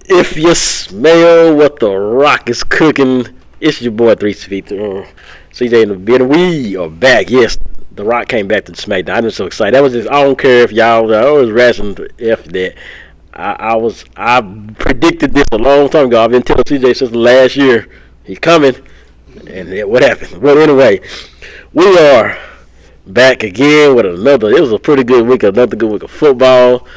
If you smell what the Rock is cooking, it's your boy 3 Feet. CJ in the building. We are back. Yes, the Rock came back to SmackDown. I'm just so excited. That was just. I don't care if y'all. I was rationing F that. I predicted this a long time ago. I've been telling CJ since last year. He's coming, and what happened? But anyway, we are back again with another. It was a pretty good week. Another good week of football.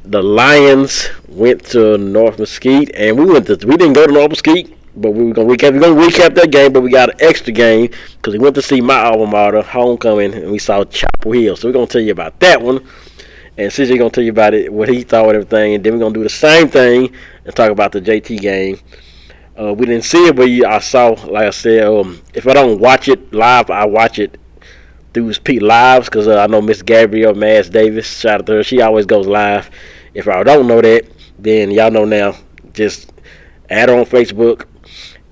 The Lions went to North Mesquite, and we didn't go to North Mesquite, but we were gonna recap. We're gonna recap that game, but we got an extra game because we went to see my alma mater, homecoming, and we saw Chapel Hill. So we're gonna tell you about that one, and CJ gonna tell you about it, what he thought and everything, and then we're gonna do the same thing and talk about the JT game. We didn't see it, but I saw, like I said, if I don't watch it live, I watch it through Pete Lives because I know Miss Gabrielle Mass Davis. Shout out to her. She always goes live. If I don't know that, then y'all know now. Just add her on Facebook,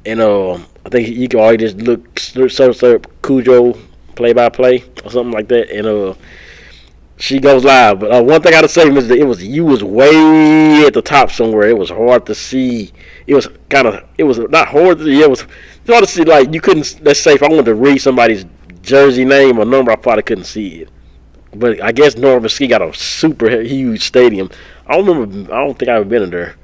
and I think you can always just search Cujo play by play or something like that, and she goes live. But one thing I gotta say is that you was way at the top somewhere. It was hard to see. It was not hard to see. It was hard to see. Like you couldn't. Let's say if I wanted to read somebody's jersey name or number, I probably couldn't see it. But I guess North Mesquite got a super huge stadium. I don't think I've ever been in there.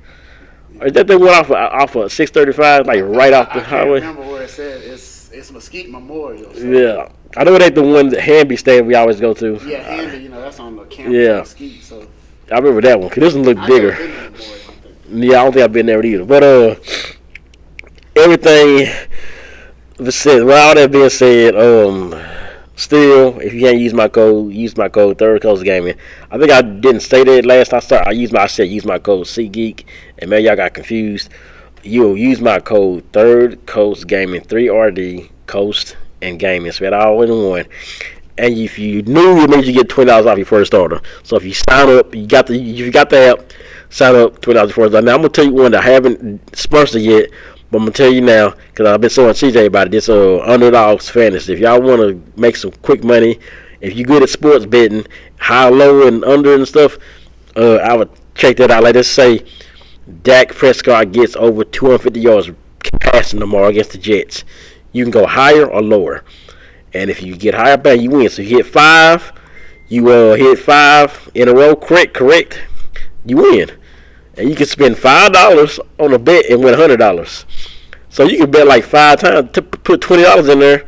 Is that they went off of 635, like right off the highway? I can't remember where it said. It's Mesquite Memorial. So. Yeah, I know it ain't the one that Hanby Stadium we always go to. Yeah, Hanby. That's on the campus of Mesquite. So I remember that one. Cause this one looked bigger. Yeah, I don't think I've been there either. But everything said. Well, all that being said, still, if you can't use my code Third Coast Gaming. I think I didn't say that last time I started. I said use my code SeatGeek, and maybe y'all got confused. You'll use my code Third Coast Gaming, 3RD Coast and Gaming. So that all in one. And if you new, it means you get $20 off your first order. So if you sign up, you got the app, sign up $20 first order. Now I'm gonna tell you one that I haven't sponsored yet. But I'm going to tell you now, because I've been showing CJ about it, this Underdogs Fantasy. If y'all want to make some quick money, if you're good at sports betting, high, low, and under and stuff, I would check that out. Like, let's say Dak Prescott gets over 250 yards passing tomorrow against the Jets. You can go higher or lower. And if you get higher, bang, you win. So you hit five in a row, correct, you win. And you can spend $5 on a bet and win $100. So you can bet like 5 times. Put $20 in there,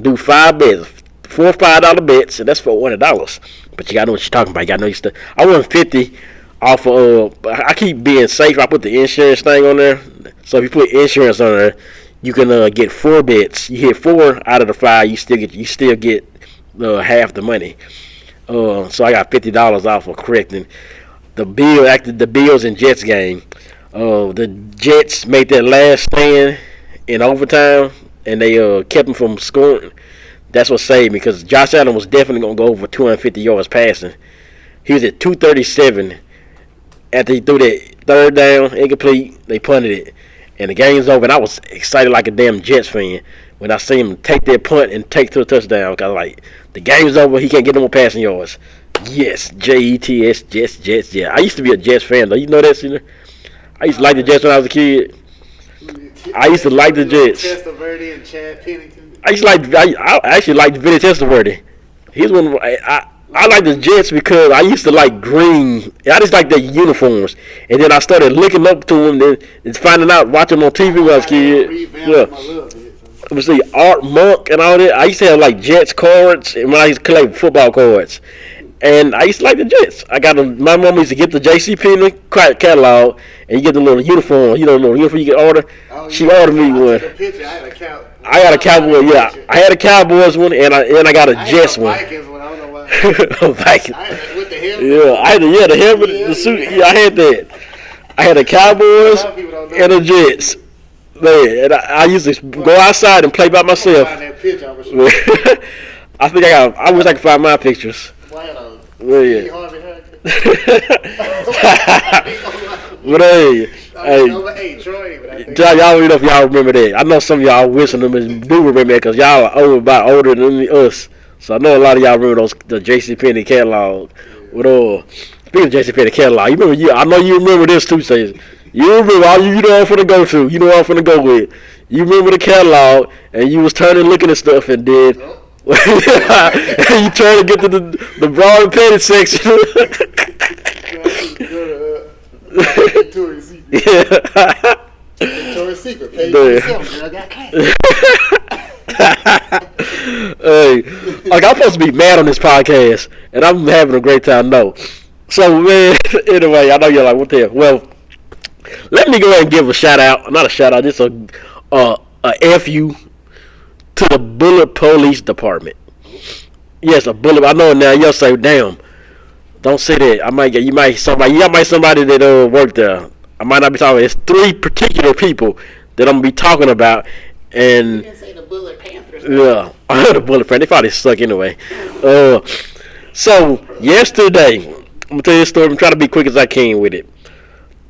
do 5 bets, 4 $5 bets, and that's for $100. But you gotta know what you're talking about. You gotta know your stuff. I won 50 off of. I keep being safe. I put the insurance thing on there. So if you put insurance on there, you can get 4 bets. You hit 4 out of the 5, you still get half the money. So I got $50 off for correcting. The Bills and Jets game. The Jets made their last stand in overtime, and they kept them from scoring. That's what saved me, because Josh Allen was definitely going to go over 250 yards passing. He was at 237 after he threw that third down, incomplete. They punted it, and the game's over. And I was excited like a damn Jets fan when I see him take that punt and take to a touchdown. Because like the game's over, he can't get no more passing yards. Yes, Jets, Jets. Yeah, I used to be a Jets fan, though. You know that, Cena? I used to like the Jets when I was a kid. I used to like the Jets. I actually liked Vinny Testaverde. He's one of I like the Jets because I used to like green. I just like their uniforms, and then I started looking up to them and finding out, watching them on TV when I was a kid. Yeah. Let me see, Art Monk and all that. I used to have like Jets cards, and when I used to collect football cards. And I used to like the Jets. My mom used to get the JCP catalog, and you get the little uniform. You know, the little uniform you can order. Oh, she ordered me one. I got a Cowboy. Yeah, I had a Cowboys one, and I got a Jets one. Vikings one. I don't know why. Vikings. With the helmet. Yeah, I had the helmet, the suit. Yeah, I had that. I had the Cowboys and the Jets. Man, and I used to go outside and play by myself. I think I wish I could find my pictures. Well, yeah. But hey, Troy. Y'all don't know if y'all remember that. I know some of y'all listening do remember that because y'all are older than us. So I know a lot of y'all remember the JCPenney catalog. But Speaking of JCPenney catalog, you remember? I know you remember this too, Say. You remember? You know what I'm finna go to. You know what I'm finna go with. You remember the catalog, and you was turning, looking at stuff, and then you trying to get to the broad and petty section. Victoria's Secret. Yeah. Victoria's Secret. Page yourself, girl. Got class. Hey, like I'm supposed to be mad on this podcast, and I'm having a great time. No, so man. Anyway, I know you're like, what the hell? Well, let me go ahead and give a shout out. Not a shout out, just a fu to the Bullard Police Department. Yes, a Bullard. I know now. You'll say, damn. Don't say that. I might get somebody that worked there. I might not be talking. It's 3 particular people that I'm gonna be talking about, and you didn't say the Bullard Panthers. Yeah, the Bullard Panthers. They probably suck anyway. So yesterday, I'm gonna tell you a story. I'm trying to be quick as I can with it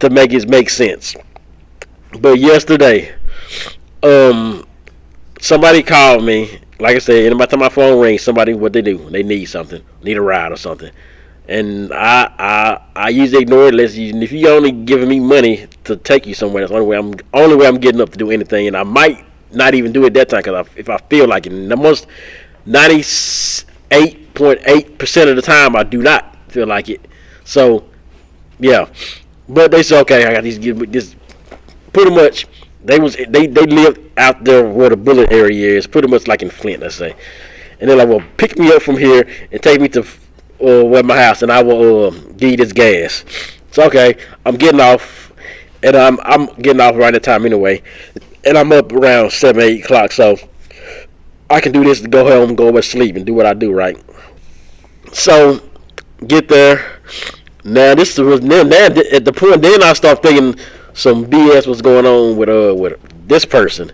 to make it make sense. But yesterday, somebody called me. Like I said, every time my phone rings, somebody what they do? They need something, need a ride or something. And I usually ignore it. If you only giving me money to take you somewhere, that's the only way I'm getting up to do anything. And I might not even do it that time because if I feel like it, and most 98.8% of the time I do not feel like it. So yeah, but they said okay, I got this. Pretty much, they live out there where the Bullard area is, pretty much like in Flint, let's say. And they're like, well, pick me up from here and take me to where my house, and I will give you this gas. So okay, I'm getting off, and I'm getting off right at time anyway, and I'm up around 7-8 o'clock, so I can do this to go home, go to sleep, and do what I do, right? So get there. Now this was now at the point. Then I start thinking some BS was going on with this person,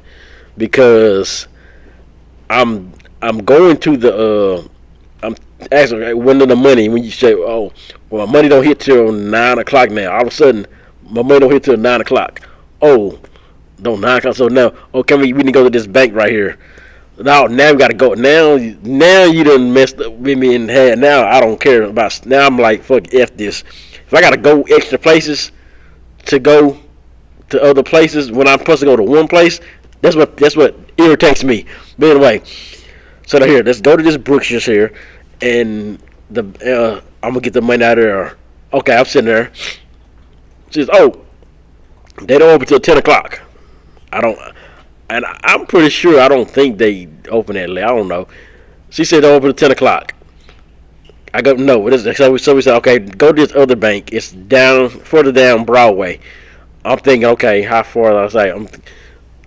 because I'm going to the I'm actually when the money, when you say, oh well, my money don't hit till 9 o'clock now, all of a sudden my money don't hit till 9 o'clock. Oh, don't 9 o'clock. So now, we need to go to this bank right here. Now we gotta go. Now you done messed up with me in head. Now I don't care about. Now I'm like, fuck F this. If I gotta go extra places to go to other places when I'm supposed to go to one place, that's what irritates me. But anyway, so here, let's go to this Brookshire's here, and I'm gonna get the money out of there. Okay, I'm sitting there. She says, oh, they don't open till 10 o'clock. And I'm pretty sure, I don't think they open that late. I don't know. She said they open at 10 o'clock. I go, no. So we said, okay, go to this other bank. It's further down Broadway. I'm thinking, okay, how far? I was like,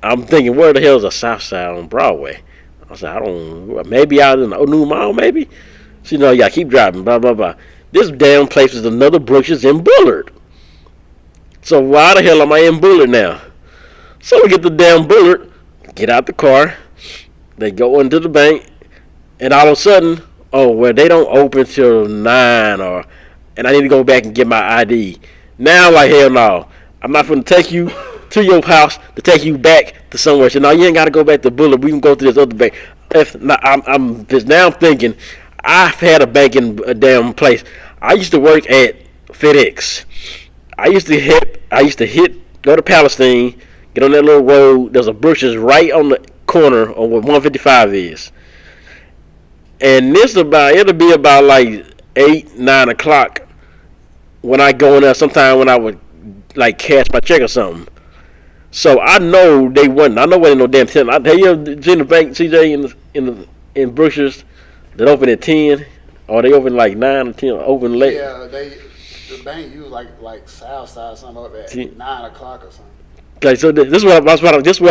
I'm thinking, where the hell is the south side on Broadway? I was like, maybe out in the New Mall, maybe? She said, no, yeah, keep driving, blah, blah, blah. This damn place is another Brookshire's in Bullard. So why the hell am I in Bullard now? So we get the damn Bullard, get out the car, they go into the bank, and all of a sudden, they don't open till 9, and I need to go back and get my ID. Now, like, hell no. I'm not going to take you to your house to take you back to somewhere. So, no, you ain't got to go back to Bullard. We can go to this other bank. I'm thinking, I've had a bank in a damn place. I used to work at FedEx. I used to go to Palestine, get on that little road. There's a Brookshire's right on the corner of where 155 is. And it'll be about like 8, 9 o'clock when I go in there. Sometime when I would like cash my check or something. So I know they wasn't. I know wasn't no damn 10. Have you ever seen the bank, CJ, in Brookshire's that open at 10, or they open like 9 or 10, open late? Yeah, the bank used like South Side, something like that, 9 o'clock or something. Okay, so this is what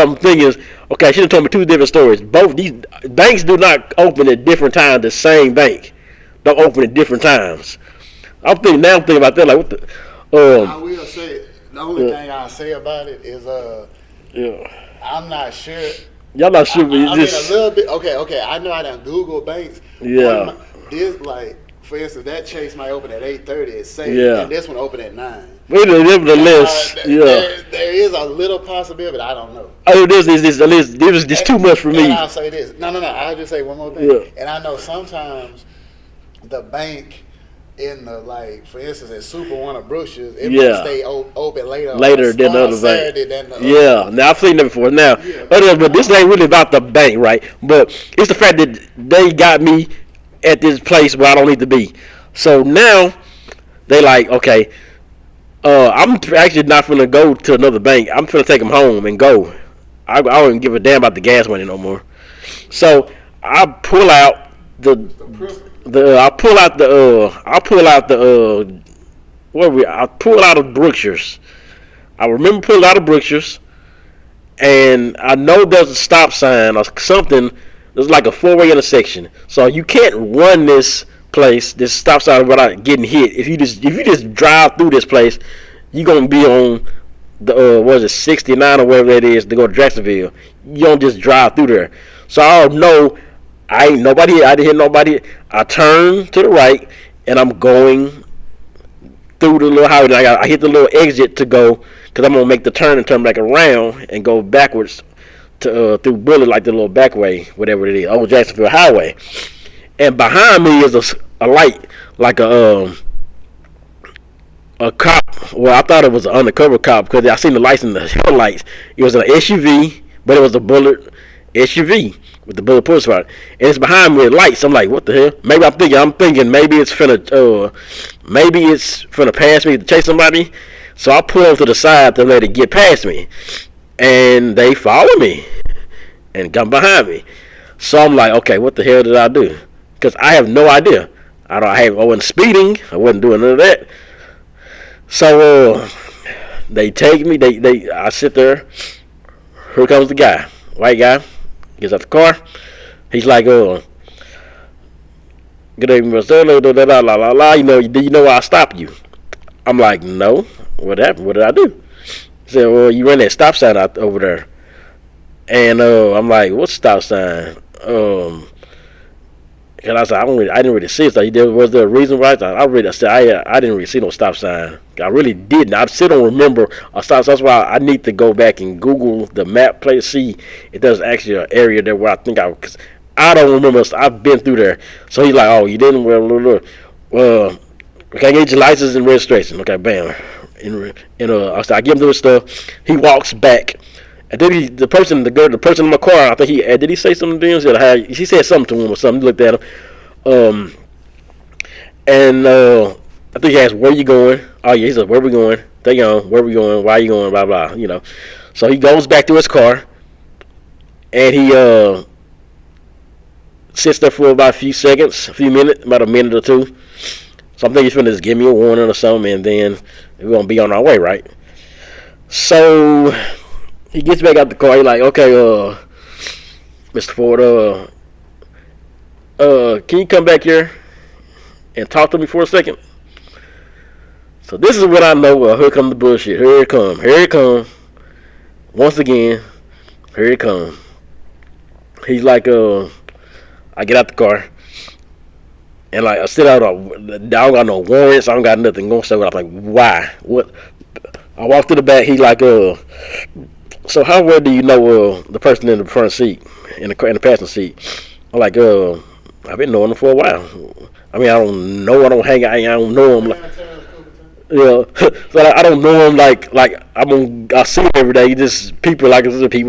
I'm thinking is, okay, she done told me 2 different stories. Both these banks do not open at different times. The same bank don't open at different times. I'm thinking about that, like what the. I will say the only thing I'll say about it is I'm not sure. Y'all not sure, I mean a little bit. Okay. I know I done Google banks. Yeah. This like, for instance, that Chase might open at 8:30. It's safe. Yeah. And this one open at 9. Wait a minute, the list. There is a little possibility, but I don't know. Oh, this is too much for me. And I'll say this. No. I'll just say one more thing. Yeah. And I know sometimes the bank in the, like, for instance, at Super One of Brookshires, it might stay open later than the other Saturday bank. than the other. Now I've seen that before. Now, but this ain't really about the bank, right? But it's the fact that they got me at this place where I don't need to be. So now they like, okay, I'm actually not gonna go to another bank. I'm gonna take them home and go. I don't even give a damn about the gas money no more. So I pull out I pull out of Brookshires. I remember pulling out of Brookshires, and I know there's a stop sign or something. There's like a four-way intersection, so you can't run this stop sign without getting hit. If you just drive through this place, you're gonna be on the 69 or whatever it is to go to Jacksonville. You don't just drive through there. So I know I didn't hit nobody. I turn to the right and I'm going through the little highway. I hit the little exit to go because I'm gonna make the turn and turn back around and go backwards to through Bullard, like the little back way, whatever it is, Old Jacksonville Highway. And behind me is a light, like a cop. Well, I thought it was an undercover cop because I seen the lights in the headlights. It was an SUV, but it was a Bullard SUV with the bulletproof spot, and it's behind me with lights. I'm like, what the hell? Maybe I'm thinking maybe it's finna pass me to chase somebody. So I pull to the side to let it get past me, and they follow me and come behind me. So I'm like, okay, what the hell did I do? Because I have no idea. I wasn't speeding. I wasn't doing none of that. So they take me. I sit there. Here comes the guy, white guy. Gets out the car. He's like, good evening, Mr. Do you know why I stopped you? I'm like, no. What happened? What did I do? He said, well, you ran that stop sign out over there. And I'm like, what stop sign? And I said, I didn't really see it. So was there a reason why? I didn't really see no stop sign. I really didn't. I still don't remember a stop sign. That's why I need to go back and Google the map, play to see if there's actually an area there where because I don't remember. I've been through there. So he's like, oh, you didn't? Well, can I get your license and registration? Okay, bam. I give him the stuff. He walks back. And then the person in my car, I think did he say something to him? He said something to him or something. He looked at him. I think he asked, where you going? Oh, yeah, he said, where we going? They on, where we going? Why you going? Blah, blah, So he goes back to his car, and he sits there for about a few minutes, about a minute or two. So I'm thinking he's going to just give me a warning or something, and then we're going to be on our way, right? So he gets back out the car. He's like, okay, Mr. Ford, can you come back here and talk to me for a second? So this is what I know. Here come the bullshit. Here it come. Once again, here it come. He's like, I get out the car. And like, I sit out, I don't got no warrants. I don't got nothing going. So I'm like, why? What? I walk to the back. He's like, so how well do you know the person in the front seat, in the passenger seat? I'm like, I've been knowing him for a while. I mean, I don't know. I don't hang out. I don't know him. So I don't know him like I see him every day. He just people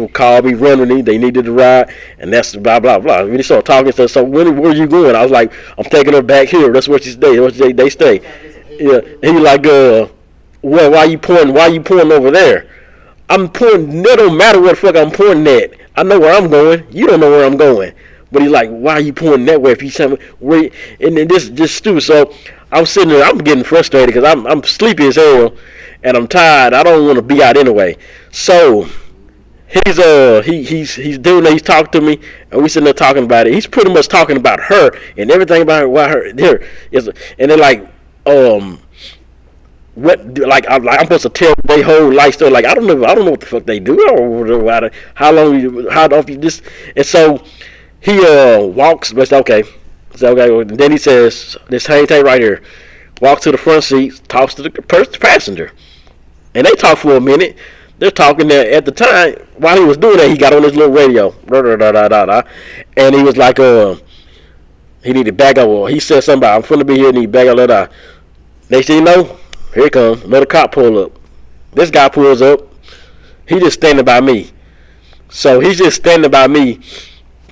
call me, run with me. They needed a ride, and that's blah blah blah. We started talking. So where are you going? I was like, I'm taking her back here. That's where she stay. They stay. Yeah. He like, well, why you pointing over there? I'm pointing. It don't matter what the fuck I'm pointing at. I know where I'm going. You don't know where I'm going. But he's like, why are you pointing that way? If you tell me where, and then this just stupid. So I'm sitting there. I'm getting frustrated because I'm sleepy as hell, and I'm tired. I don't want to be out anyway. So he's doing that. He's talking to me, and we sitting there talking about it. He's pretty much talking about her and everything about her. Why her there is, and they're like, what? Like I'm supposed to tell their whole life story. Like I don't know what the fuck they do or how long you just. And so he walks. But okay. So okay. And then he says, "This hang tape right here." Walks to the front seat, talks to the passenger, and they talk for a minute. They're talking there at the time. While he was doing that, he got on his little radio, and he was like, He needed back up. Well, he said something about, I'm finna be here, need back up, let out. Next thing you know, here it comes. Another cop pull up. This guy pulls up. He just standing by me. So he's just standing by me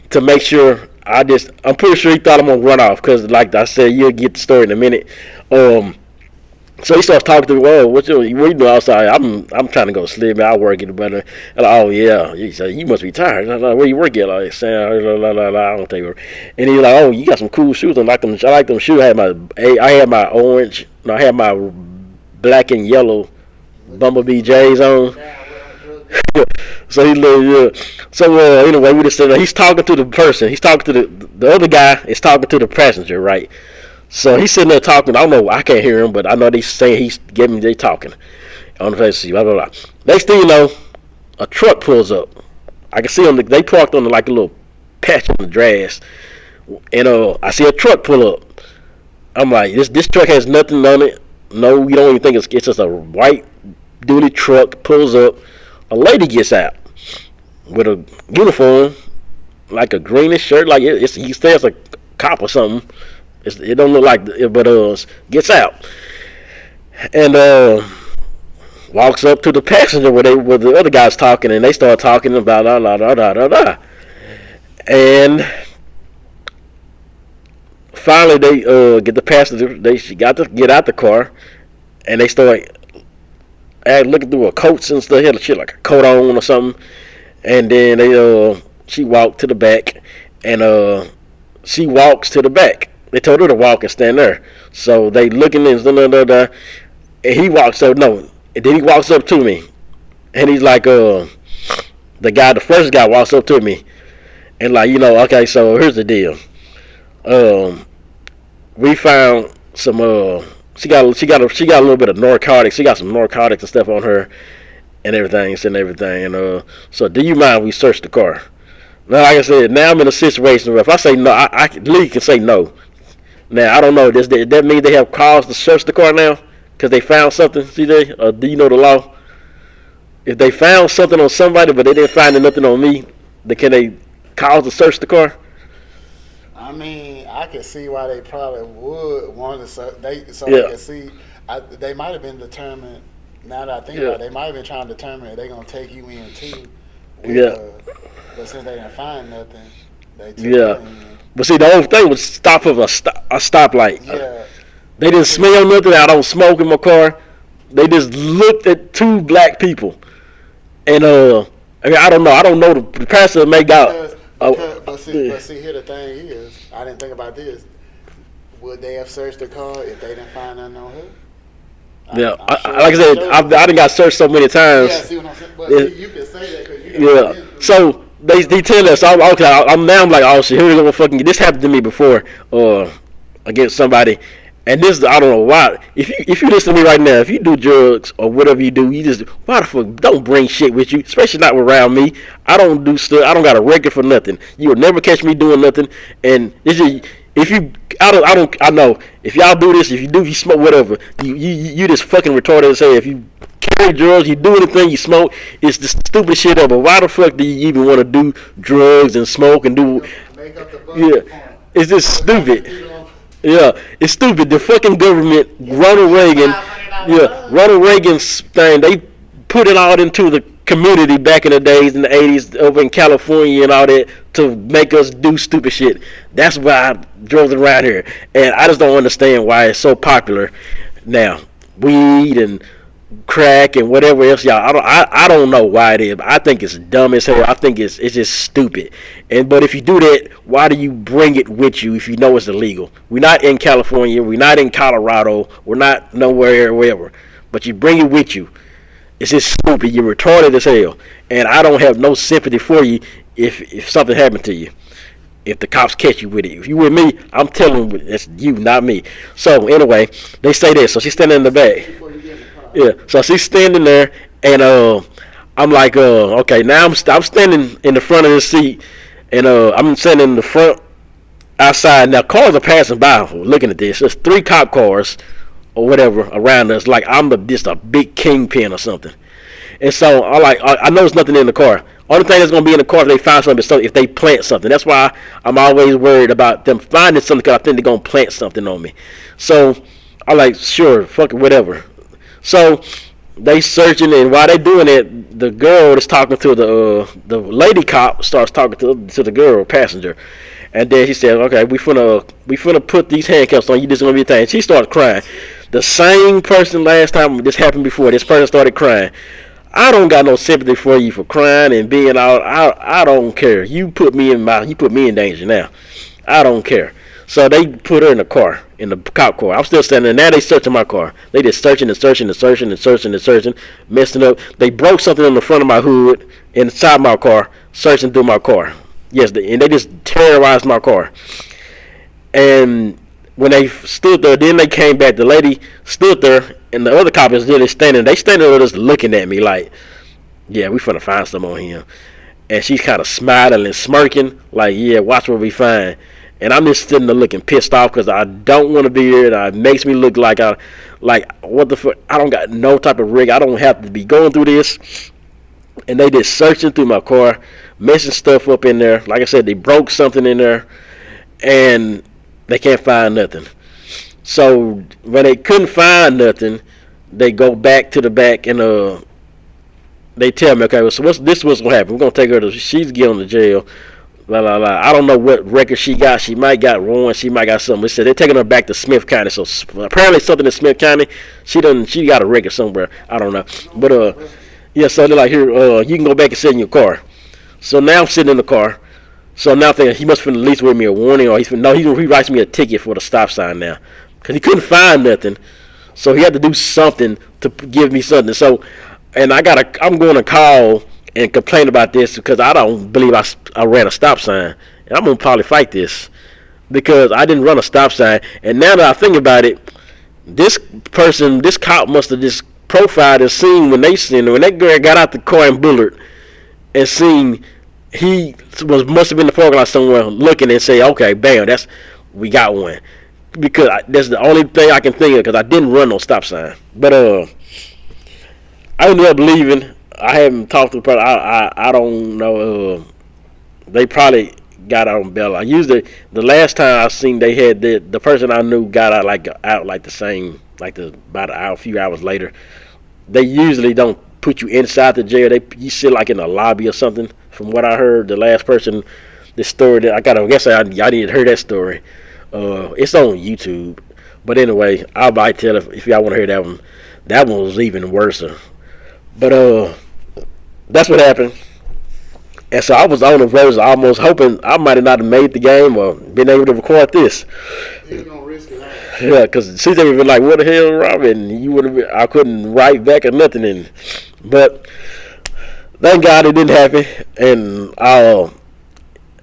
to make sure I'm pretty sure he thought I'm gonna run off because, like I said, you'll get the story in a minute. So he starts talking to me. Whoa, what you doing outside? I'm trying to go to sleep. Man, I work at the better. And oh yeah, he said you must be tired. I'm like, where you work at? Like saying I don't take it. And he's like, oh, you got some cool shoes. I like them shoes. I had my orange. No, I had my black and yellow Bumblebee J's on. So he like, yeah. So anyway, we just said he's talking to the person. He's talking to the other guy is talking to the passenger, right? So he's sitting there talking. I don't know. I can't hear him, but I know they saying they talking on the face. Blah blah blah. Next thing you know, a truck pulls up. I can see them. They parked on like a little patch on the grass, and I see a truck pull up. I'm like, this truck has nothing on it. No, we don't even think it's just a white duty truck pulls up. A lady gets out with a uniform, like a greenish shirt, like he stands a cop or something. It don't look like it, but gets out and walks up to the passenger where the other guys talking, and they start talking about da. And finally they get the passenger. She got to get out the car, and they start looking through her coats and stuff. He had shit like a coat on or something. And then she walked to the back, and she walks to the back. They told her to walk and stand there. So they looking and and he walks up. No, and then he walks up to me, and he's like, the first guy walks up to me, and like, okay, so here's the deal. We found some. She got a little bit of narcotics. She got some narcotics and stuff on her, and everything. And so do you mind we search the car? Now, like I said, now I'm in a situation where if I say no, I legally can say no. Now, I don't know. Does that mean they have cause to search the car now? Because they found something, CJ? Or do you know the law? If they found something on somebody, but they didn't find nothing on me, then can they cause to search the car? I mean, I can see why they probably would want to search. They can see. They might have been determined. Now that I think about it, they might have been trying to determine if they're going to take you in too. But since they didn't find nothing, they took you in. But see, the whole thing was stop of a stoplight. Yeah. They didn't smell nothing. I don't smoke in my car. They just looked at two black people, and I mean, I don't know. I don't know. The pastor may got. But see, here the thing is, I didn't think about this. Would they have searched the car if they didn't find nothing on her? Like I said, I done got searched so many times. Yeah, see what I'm saying? But you can say that because you know. So they tell us. I'm like, oh shit, here we go. Fucking this happened to me before, against somebody. And this, I don't know why. If you listen to me right now, if you do drugs or whatever you do, you just, why the fuck, don't bring shit with you, especially not around me. I don't do stuff. I don't got a record for nothing. You will never catch me doing nothing. And it's just, I know if y'all do this, if you smoke, whatever, you just fucking retarded as hell. If you carry drugs, you do anything, you smoke, it's the stupid shit ever. Why the fuck do you even want to do drugs and smoke and do? It's just stupid. Yeah, it's stupid. The fucking government, Ronald Reagan's thing, they put it all into the community back in the days, in the 80s, over in California and all that, to make us do stupid shit. That's why I drove it around here. And I just don't understand why it's so popular now. Weed and crack and whatever else, y'all. I don't know why it is, but I think it's dumb as hell. I think it's just stupid. But if you do that, why do you bring it with you if you know it's illegal? We're not in California. We're not in Colorado. We're not nowhere, wherever. But you bring it with you. It's just stupid. You're retarded as hell. And I don't have no sympathy for you if something happened to you. If the cops catch you with it. If you with me, I'm telling you, it's you, not me. So anyway, they say this. So she's standing in the back. Yeah, so she's standing there, and I'm like, okay, now I'm standing in the front of the seat, and I'm standing in the front outside. Now cars are passing by, looking at this. There's 3 cop cars or whatever around us, like I'm just a big kingpin or something. And so I know there's nothing in the car. Only thing that's gonna be in the car if they find something is if they plant something. That's why I'm always worried about them finding something because I think they're gonna plant something on me. So I'm like, sure, fuck it, whatever. So they searching, and while they doing it, the girl that's talking to the lady cop starts talking to the girl passenger, and then she said, "Okay, we finna put these handcuffs on you. This is gonna be a thing." And she started crying. The same person last time this happened before. This person started crying. I don't got no sympathy for you for crying and being out. I don't care. You put me in danger now. I don't care. So they put her in the car, in the cop car. I'm still standing there. Now they searching my car. They just searching, messing up. They broke something on the front of my hood, inside my car, searching through my car. Yes, and they just terrorized my car. And when they stood there, then they came back. The lady stood there, and the other cop is really standing. They standing there just looking at me like, yeah, we finna find something on him. And she's kind of smiling and smirking like, yeah, watch what we find. And I'm just sitting there looking pissed off because I don't want to be here. It makes me look like what the fuck? I don't got no type of rig. I don't have to be going through this. And they just searching through my car, messing stuff up in there. Like I said, they broke something in there, and they can't find nothing. So when they couldn't find nothing, they go back to the back and they tell me, okay, so what's gonna happen? We're gonna take her she's getting to jail. La la la. I don't know what record she got. She might got ruined. She might got something. They said they're taking her back to Smith County. So apparently something in Smith County. She got a record somewhere. I don't know. But yeah. So they're like, here, you can go back and sit in your car. So now I'm sitting in the car. So now I'm thinking he must have at least with me a warning, or he writes me a ticket for the stop sign now because he couldn't find nothing. So he had to do something to give me something. So, and I'm going to call and complain about this because I don't believe I ran a stop sign. And I'm going to probably fight this because I didn't run a stop sign. And now that I think about it, this cop must have just profiled and seen when that girl got out the car in Bullard and seen he must have been in the parking lot somewhere looking and say, okay, bam, we got one. Because that's the only thing I can think of because I didn't run no stop sign. But I ended up leaving. I haven't talked to the person. I don't know. They probably got out on bail. I usually the last time I seen they had the person I knew got out like the same about an hour, a few hours later. They usually don't put you inside the jail. You sit like in a lobby or something. From what I heard, the last person, this story that I guess I didn't hear that story. It's on YouTube. But anyway, I might tell if y'all want to hear that one. That one was even worse. But that's what happened. And so I was on the verge, almost hoping I might have not made the game or been able to record this. You're gonna risk it. Yeah, because CJ would have been like, "What the hell, Robin?" I couldn't write back or nothing. But thank God it didn't happen. And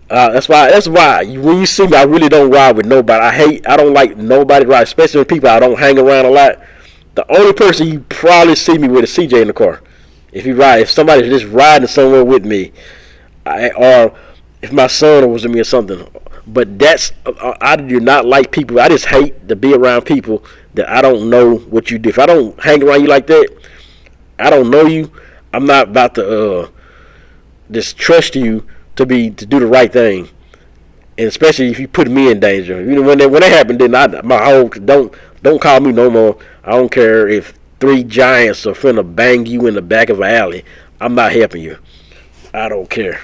that's why when you see me, I really don't ride with nobody. I don't like nobody ride, especially with people I don't hang around a lot. The only person you probably see me with is CJ in the car. If somebody's just riding somewhere with me, or if my son was with me or something. But I do not like people. I just hate to be around people that I don't know what you do. If I don't hang around you like that, I don't know you. I'm not about to just trust you to do the right thing, and especially if you put me in danger. You know, when that happened, then my whole don't call me no more. I don't care if 3 giants are finna bang you in the back of an alley. I'm not helping you. I don't care.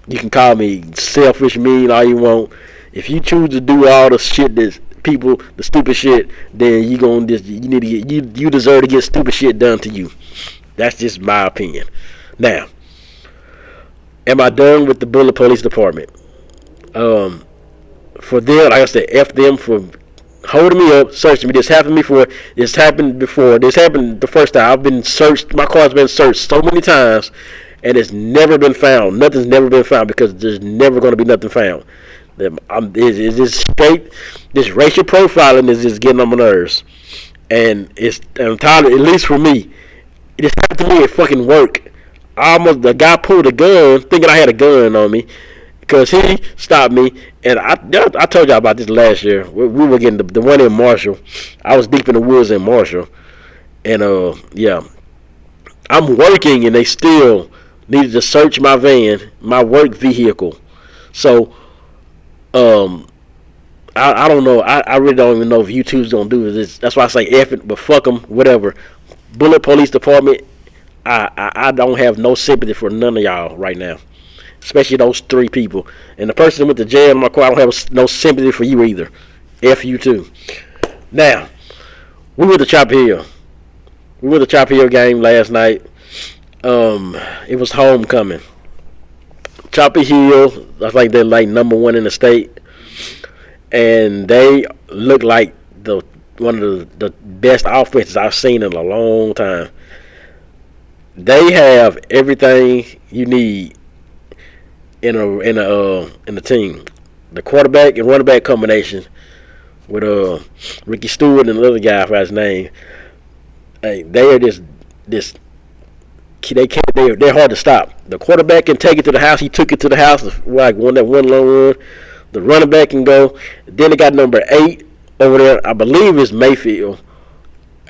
You can call me selfish, mean, all you want. If you choose to do all the shit that the stupid shit, then you deserve to get stupid shit done to you. That's just my opinion. Now, am I done with the Bullard Police Department? For them, like I said, F them for holding me up, searching me. This happened before. This happened the first time. I've been searched. My car's been searched so many times, and it's never been found. Nothing's never been found because there's never going to be nothing found. It's just straight. This racial profiling is just getting on my nerves, and I'm tired. At least for me, it just happened to me at fucking work. The guy pulled a gun, thinking I had a gun on me, because he stopped me. And I told y'all about this last year. We were getting the one in Marshall. I was deep in the woods in Marshall, and yeah, I'm working, and they still needed to search my van, my work vehicle. So, I don't know. I really don't even know if YouTube's gonna do this. That's why I say F it, but fuck them, whatever. Bullard Police Department. I don't have no sympathy for none of y'all right now, especially those 3 people. And the person that went to jail in my car, I don't have no sympathy for you either. F you too. Now, we went to Chapel Hill. We went to Chapel Hill game last night. It was homecoming. Chapel Hill, I think they're like number 1 in the state, and they look like one of the best offenses I've seen in a long time. They have everything you need in a team. The quarterback and running back combination with Ricky Stewart and another guy for his name. Hey, they are this they're hard to stop. The quarterback can take it to the house. He took it to the house like one long run. The running back can go. Then they got number 8 over there. I believe it's Mayfield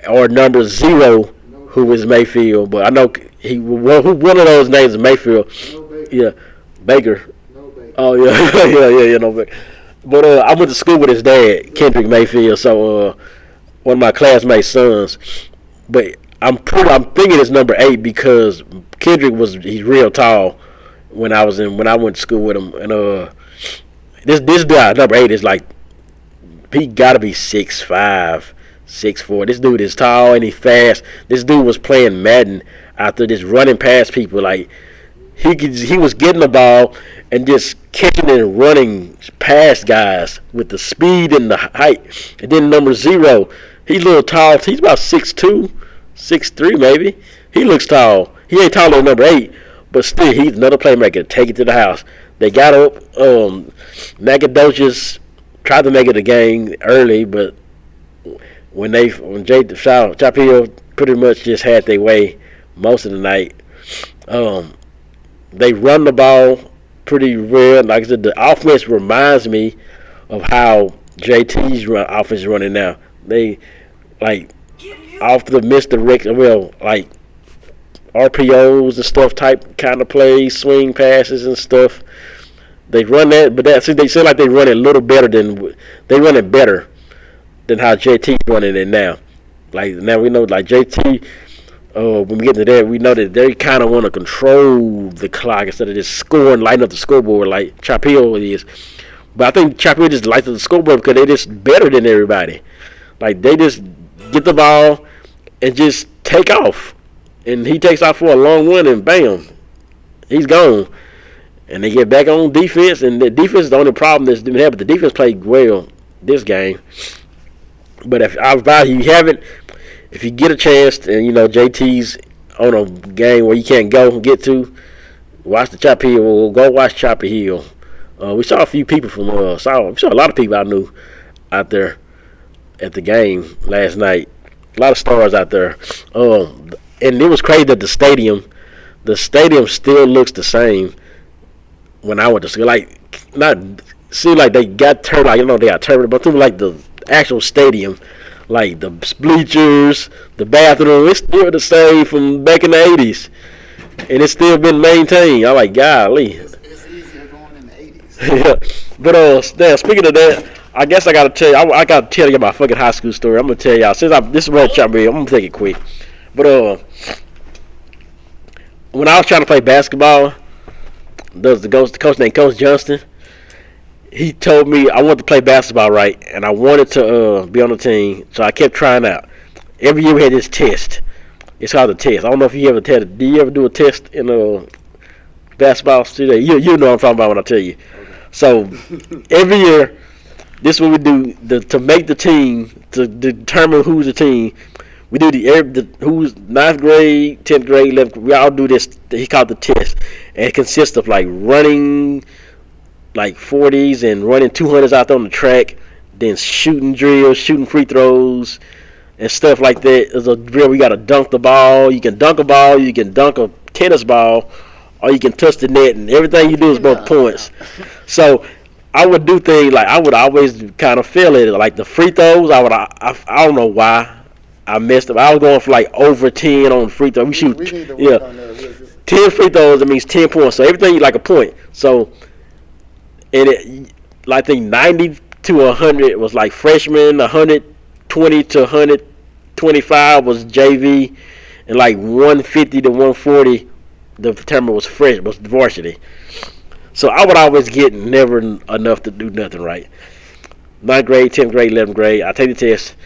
or number 0. Who is Mayfield? But I know one of those names is Mayfield. No Baker. Yeah, Baker. No Baker. Oh yeah, yeah, no Baker. But I went to school with his dad, Kendrick Mayfield. So one of my classmates' sons. But I'm thinking it's number 8 because Kendrick he's real tall when I went to school with him. And this guy number 8 is like, he gotta be 6'5". 6'4". This dude is tall and he's fast. This dude was playing Madden after this running past people. Like he was getting the ball and just catching and running past guys with the speed and the height. And then number 0, he's a little tall. He's about 6'2", 6'3" maybe. He looks tall. He ain't taller than number 8, but still he's another playmaker. Take it to the house. They got up. Nacogdoches tried to make it a game early, but when Chapel Hill pretty much just had their way most of the night. They run the ball pretty well. Like I said, the offense reminds me of how JT's offense is running now. They like off the misdirection, like RPOs and stuff type kind of plays, swing passes and stuff. They run that, but they seem like they run it a little better than how JT's running it now. Like now we know, like JT. When we get to that, we know that they kind of want to control the clock instead of just lighting up the scoreboard like Chapel Hill is. But I think Chapel Hill just lights up the scoreboard because they're just better than everybody. Like they just get the ball and just take off, and he takes off for a long run, and bam, he's gone. And they get back on defense, and the defense is the only problem that's been having. But the defense played well this game. But if I advise you haven't, if you get a chance, and JT's on a game where you can't go get to, watch the Chapel Hill. Or go watch Chapel Hill. We saw a few people we saw a lot of people I knew out there at the game last night. A lot of stars out there. And it was crazy that the stadium still looks the same. When I went to school, like seemed like they got turned, like they got turned, but through like the actual stadium, like the bleachers, the bathroom, it's still the same from back in the '80s, and it's still been maintained. I'm like, golly. It's easier going in the '80s. Yeah, but now speaking of that, I guess I gotta tell you, I gotta tell you my fucking high school story. I'm gonna tell y'all this is what Chapel Hill. I'm gonna take it quick, but when I was trying to play basketball. The coach named Coach Johnston. He told me I wanted to play basketball right, and I wanted to be on the team. So I kept trying out. Every year we had this test. It's called a test. I don't know if you ever did. Do you ever do a test in basketball today? You know what I'm talking about when I tell you. So every year, this is what we do to make the team, to determine who's the team. We do who's 9th grade, 10th grade, 11th grade. We all do this. He called the test. And it consists of like running like 40s and running 200s out there on the track, then shooting drills, shooting free throws, and stuff like that. There's a drill we got to dunk the ball. You can dunk a ball, you can dunk a tennis ball, or you can touch the net, and everything you do is about points. So I would do things like I would always kind of feel it. Like the free throws, I don't know why. I messed up. I was going for like over 10 on free throw. We shoot, need to work on that. 10 free throws, that means 10 points. So everything like a point. So, and it, like, I think 90 to 100 was like freshman, 120 to 125 was JV, and like 150 to 140, the term was varsity. So I would always get never enough to do nothing right. 9th grade, 10th grade, 11th grade, I take the test.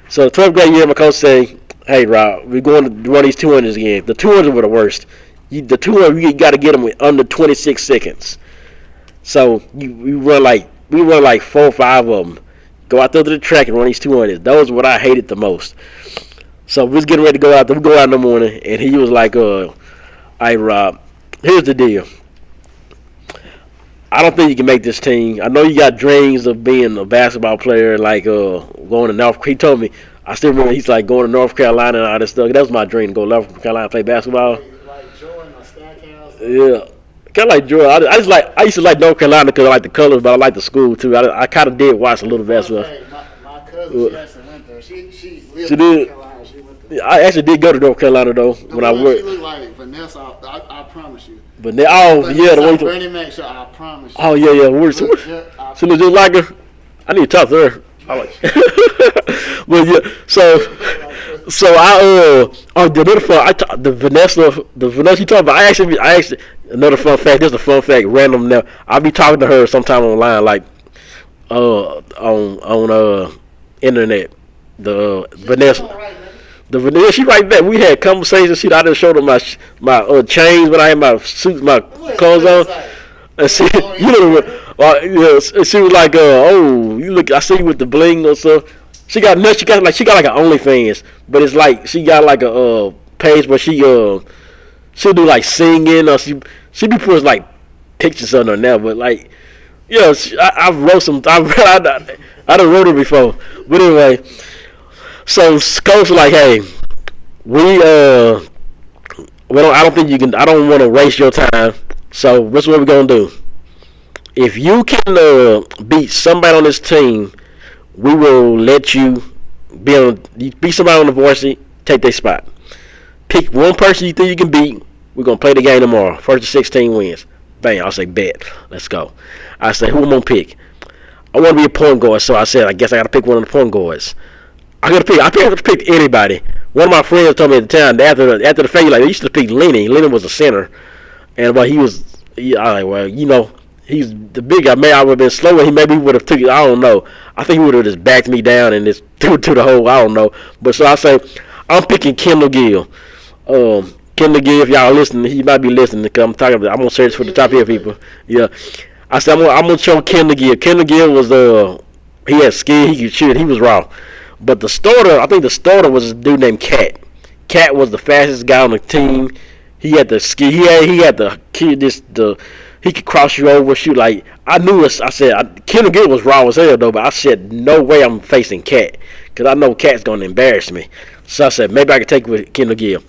So the 12th grade year, my coach say, hey, Rob, we're going to run these 200s again. The 200s were the worst. The 200, you got to get them with under 26 seconds. So we run like 4 or 5 of them. Go out there to the track and run these 200s. Those are what I hated the most. So we was getting ready to go out there. We go out in the morning, and he was like, hey, Rob, here's the deal. I don't think you can make this team. I know you got dreams of being a basketball player, like going to North. He told me, I still remember he's like going to North Carolina and all this stuff. That was my dream, to go to North Carolina and play basketball. Like Jordan or Stackhouse? Yeah. Kind of like Jordan. I used to like North Carolina because I like the colors, but I like the school too. I kind of did watch a little basketball. My cousin, she actually went there. She lived in North Carolina. She went there. I actually did go to North Carolina though when I worked. She looked like Vanessa. I promise you. But the way Bernie Mac show, I promise you. Oh yeah. She look just like her. I need to talk to her. I like. But yeah, so the another fun, the Vanessa you talking about. I actually another fun fact. This is a fun fact. Random now. I'll be talking to her sometime online, like on internet. Vanessa. The Vanessa, she right back. We had conversations. I just showed her my chains when I had my suit, my clothes on. And she, she was like, you look. I see you with the bling or so. She got nuts. She got like an OnlyFans, but it's like she got like a page where she'll do like singing or she be putting like pictures on her now. But like, I wrote some. I done wrote her before. But anyway. So coach was like, hey, I don't think you can. I don't want to waste your time. So this is what we're gonna do. If you can beat somebody on this team, we will let you beat somebody on the varsity, take their spot. Pick one person you think you can beat. We're gonna play the game tomorrow. First to 16 wins. Bang! I'll say bet. Let's go. I say who I'm gonna pick. I want to be a point guard, so I said I guess I gotta pick one of the point guards. I have to pick anybody. One of my friends told me at the time that after the fact, like they used to pick Lenny. Lenny was a center, and but I was like, well, he's the big guy. Maybe I would have been slower. He would have took it. I don't know. I think he would have just backed me down and just threw it to the hole. I don't know. But so I say I'm picking Kendall Gill. Kendall Gill, if y'all listening, he might be listening because I'm gonna search for the top here people. Yeah, I said I'm gonna show Kendall Gill. Kendall Gill was he had skill. He could shoot. He was raw. But the starter, I think the starter was a dude named Cat. Cat was the fastest guy on the team. He had the skill. He had the kid. He could cross you over, shoot like I knew. I said Kendall Gill was raw as hell though, but I said no way I'm facing Cat because I know Cat's gonna embarrass me. So I said maybe I could take it with Kendall Gill.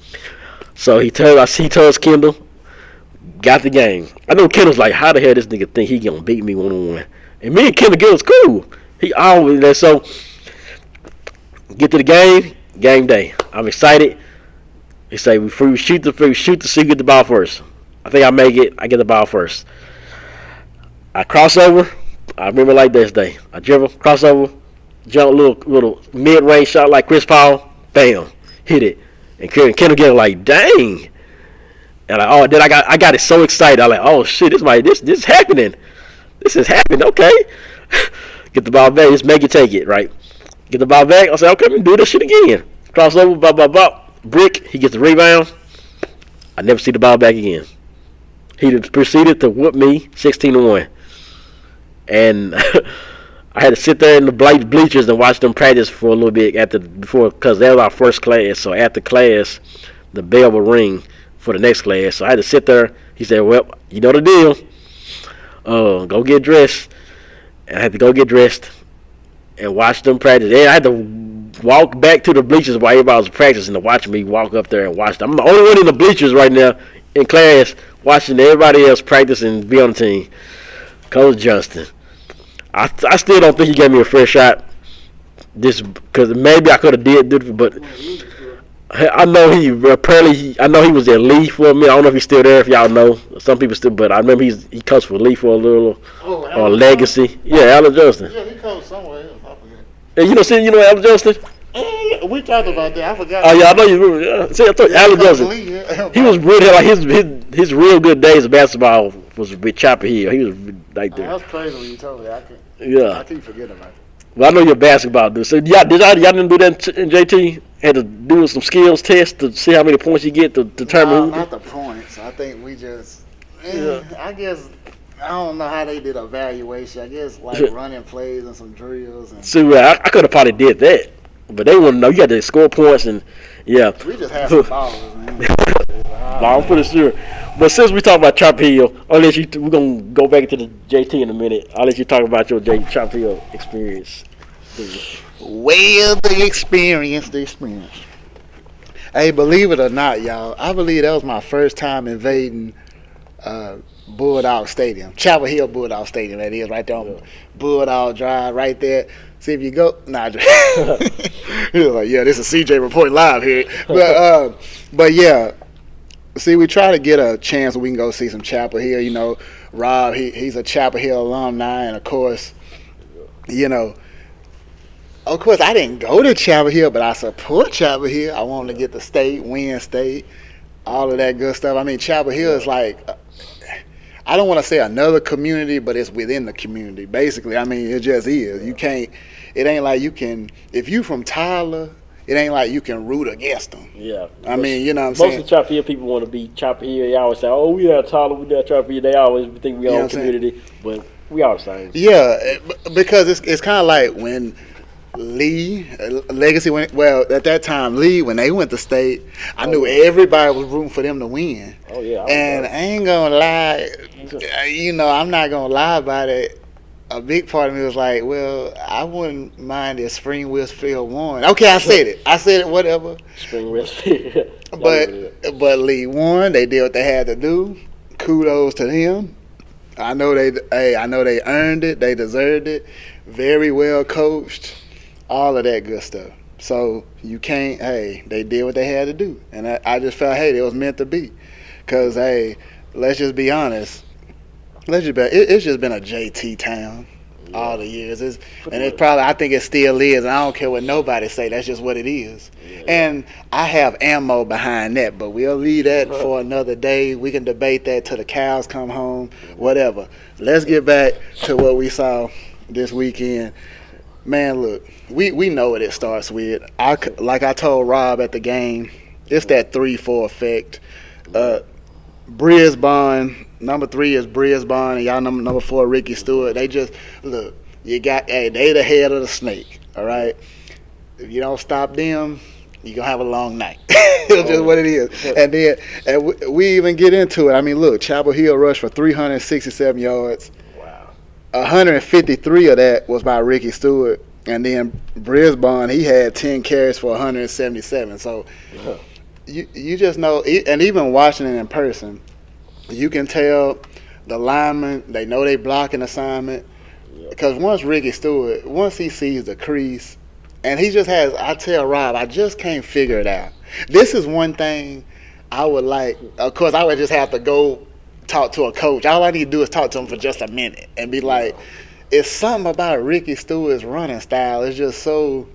So he tells Kendall, got the game. I know Kendall's like, how the hell this nigga think he gonna beat me 1-on-1? And me and Kendall Gill was cool. He always there. So get to the game day. I'm excited. They say we shoot to see who get the ball first. I think I make it. I get the ball first. I cross over. I remember like this day. I dribble, cross over, jump, little mid-range shot like Chris Paul. Bam, hit it. And Kendall get like, dang. And then I got it so excited. I like, oh shit, this is happening. This is happening. Okay. Get the ball back. Just make it take it right. Get the ball back. I say, okay, we do this shit again. Cross over, brick. He gets the rebound. I never see the ball back again. He proceeded to whoop me 16-1. And I had to sit there in the bleachers and watch them practice for a little bit because that was our first class. So after class, the bell would ring for the next class. So I had to sit there. He said, well, you know the deal. Go get dressed. And I had to go get dressed and watch them practice. And I had to walk back to the bleachers while everybody was practicing to watch me walk up there and watch them. I'm the only one in the bleachers right now in class watching everybody else practice and be on the team. Coach Johnston. I still don't think he gave me a fair shot. This because maybe I could have did it, but I know I know he was at Lee for a minute. I don't know if he's still there. If y'all know, some people still, but I remember he coached for Lee for a little or Legacy. Yeah, Alan Johnston. Yeah, he coached somewhere else. I forget. And you know Alan Johnston. Yeah, we talked about that. I forgot. Oh yeah, I know you remember. Yeah. See, I told you, Alan Johnston. He was really like his real good days of basketball was with Chapel Hill. He was like there. That's crazy when you told me. Yeah. I keep forgetting about it. Well, I know you're a basketball dude. So y'all didn't do that in JT? Had to do some skills tests to see how many points you get to determine who. Not the points. I think we just. Yeah. I guess I don't know how they did evaluation. I guess like running plays and some drills. And So I could have probably did that, but they wouldn't know. You got to score points and yeah. We just have some ballers, man. I'm pretty sure. But since we talk about Chapel Hill, we're gonna go back to the JT in a minute. I'll let you talk about your Chapel Hill experience. Well, the experience. Hey, believe it or not, y'all, I believe that was my first time invading Bulldog Stadium. Chapel Hill Bulldog Stadium, that is, right there on Bulldog Drive, right there. See if you go. Nah, he was like, yeah, this is CJ reporting live here. But yeah, see, we try to get a chance where we can go see some Chapel Hill. You know, Rob, he's a Chapel Hill alumni, and of course, I didn't go to Chapel Hill, but I support Chapel Hill. I wanted to get the state, win state, all of that good stuff. I mean, Chapel Hill is like, I don't want to say another community, but it's within the community, basically. I mean, it just is. It ain't like you can, if you from Tyler, it ain't like you can root against them. Yeah. I mean, you know what I'm saying? Most of the Chapel Hill people want to be Chapel Hill. They always say, oh, we are Tyler, we are Chapel Hill. They always think we own community, but we are the same. Yeah, because it's kind of like when Legacy went, well, at that time, Lee, when they went to state, I knew everybody was rooting for them to win. Oh, yeah. And I ain't going to lie, I'm not going to lie about it. A big part of me was like, well, I wouldn't mind if Spring Westfield won. Okay, I said it, whatever. Spring Westfield. But Lee won. They did what they had to do. Kudos to them. I know they earned it. They deserved it. Very well coached. All of that good stuff. So you can't, they did what they had to do. And I just felt, it was meant to be. Because, let's just be honest. It's just been a JT town all the years. It's probably, I think it still is. And I don't care what nobody say. That's just what it is. Yeah. And I have ammo behind that. But we'll leave that for another day. We can debate that till the cows come home, whatever. Let's get back to what we saw this weekend. Man, look, we know what it starts with. Like I told Rob at the game, it's that 3-4 effect. Brisbane, number 3 is Brisbane, and y'all number 4, Ricky Stewart. They just, look, they the head of the snake, all right? If you don't stop them, you're going to have a long night. It's just what it is. And we even get into it. I mean, look, Chapel Hill rushed for 367 yards. 153 of that was by Ricky Stewart, and then Brisbane, he had 10 carries for 177. So you just know, and even watching it in person, you can tell the linemen, they know they blocking assignment, because once he sees the crease, and he just has, I tell Rob, I just can't figure it out. This is one thing I would like, of course I would just have to go talk to a coach. All I need to do is talk to him for just a minute and be like, it's something about Ricky Stewart's running style. It's just so,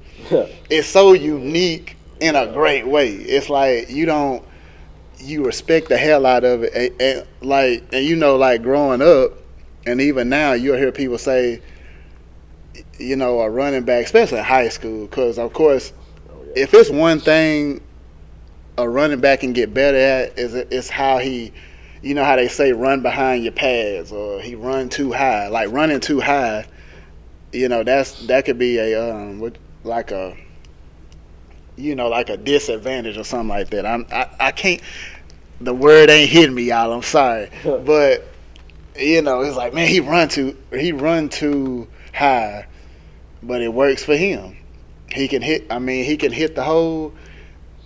it's so unique in a great way. It's like you respect the hell out of it. And growing up, and even now, you'll hear people say, a running back, especially in high school, because of course, if it's one thing a running back can get better at, is how he, how they say run behind your pads, or he run too high. Like running too high, that could be like a disadvantage or something like that. I can't, the word ain't hitting me, y'all. I'm sorry, but it's like, man, he run too high, but it works for him. He can hit the hole.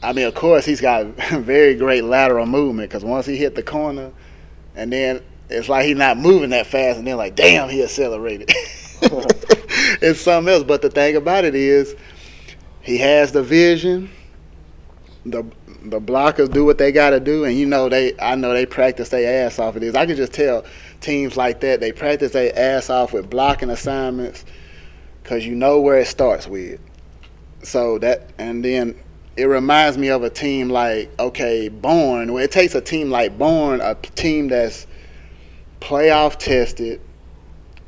I mean, of course, he's got very great lateral movement, because once he hit the corner, and then it's like he's not moving that fast, and then like, damn, he accelerated. It's something else. But the thing about it is, he has the vision. the the blockers do what they got to do, and I know they practice their ass off of this. I can just tell teams like that they practice their ass off with blocking assignments because you know where it starts with. So that, and then it reminds me of a team like Bourne. Where it takes a team like Bourne, a team that's playoff tested,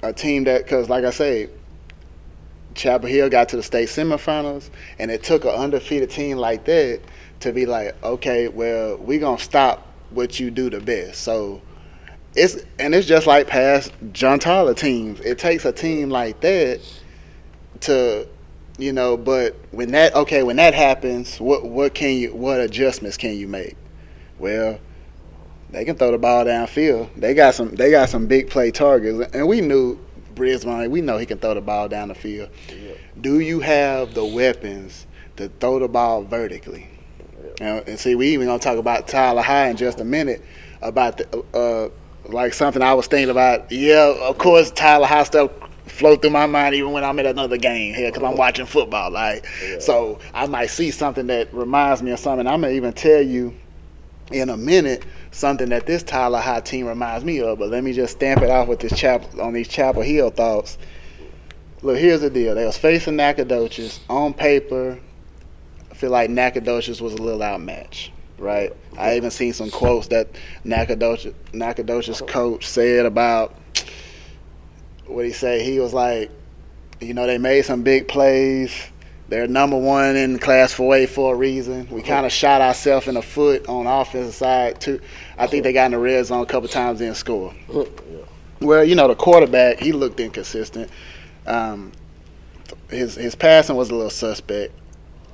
a team that, because like I say, Chapel Hill got to the state semifinals, and it took an undefeated team like that to be like, okay, well, we gonna stop what you do the best. So it's just like past John Tyler teams. It takes a team like that to, but when that happens, what adjustments can you make? Well, they can throw the ball downfield. They got some big play targets, and we knew Brisbane. We know he can throw the ball down the field. Yeah. Do you have the weapons to throw the ball vertically? Yeah. And see, we even gonna talk about Tyler High in just a minute about like something I was thinking about. Yeah, of course, Tyler High stuff flow through my mind even when I'm at another game here because I'm watching football. So I might see something that reminds me of something. I'm gonna even tell you in a minute something that this Tyler High team reminds me of, but let me just stamp it off with these Chapel Hill thoughts. Look, here's the deal. They was facing Nacogdoches. On paper, I feel like Nacogdoches was a little outmatched, right? I even seen some quotes that Nacogdoches coach said about what he said. He was like, they made some big plays. They're number one in Class 4A for a reason. We kind of shot ourselves in the foot on the offensive side, too. I think they got in the red zone a couple times and didn't score. Well, the quarterback, he looked inconsistent. His passing was a little suspect,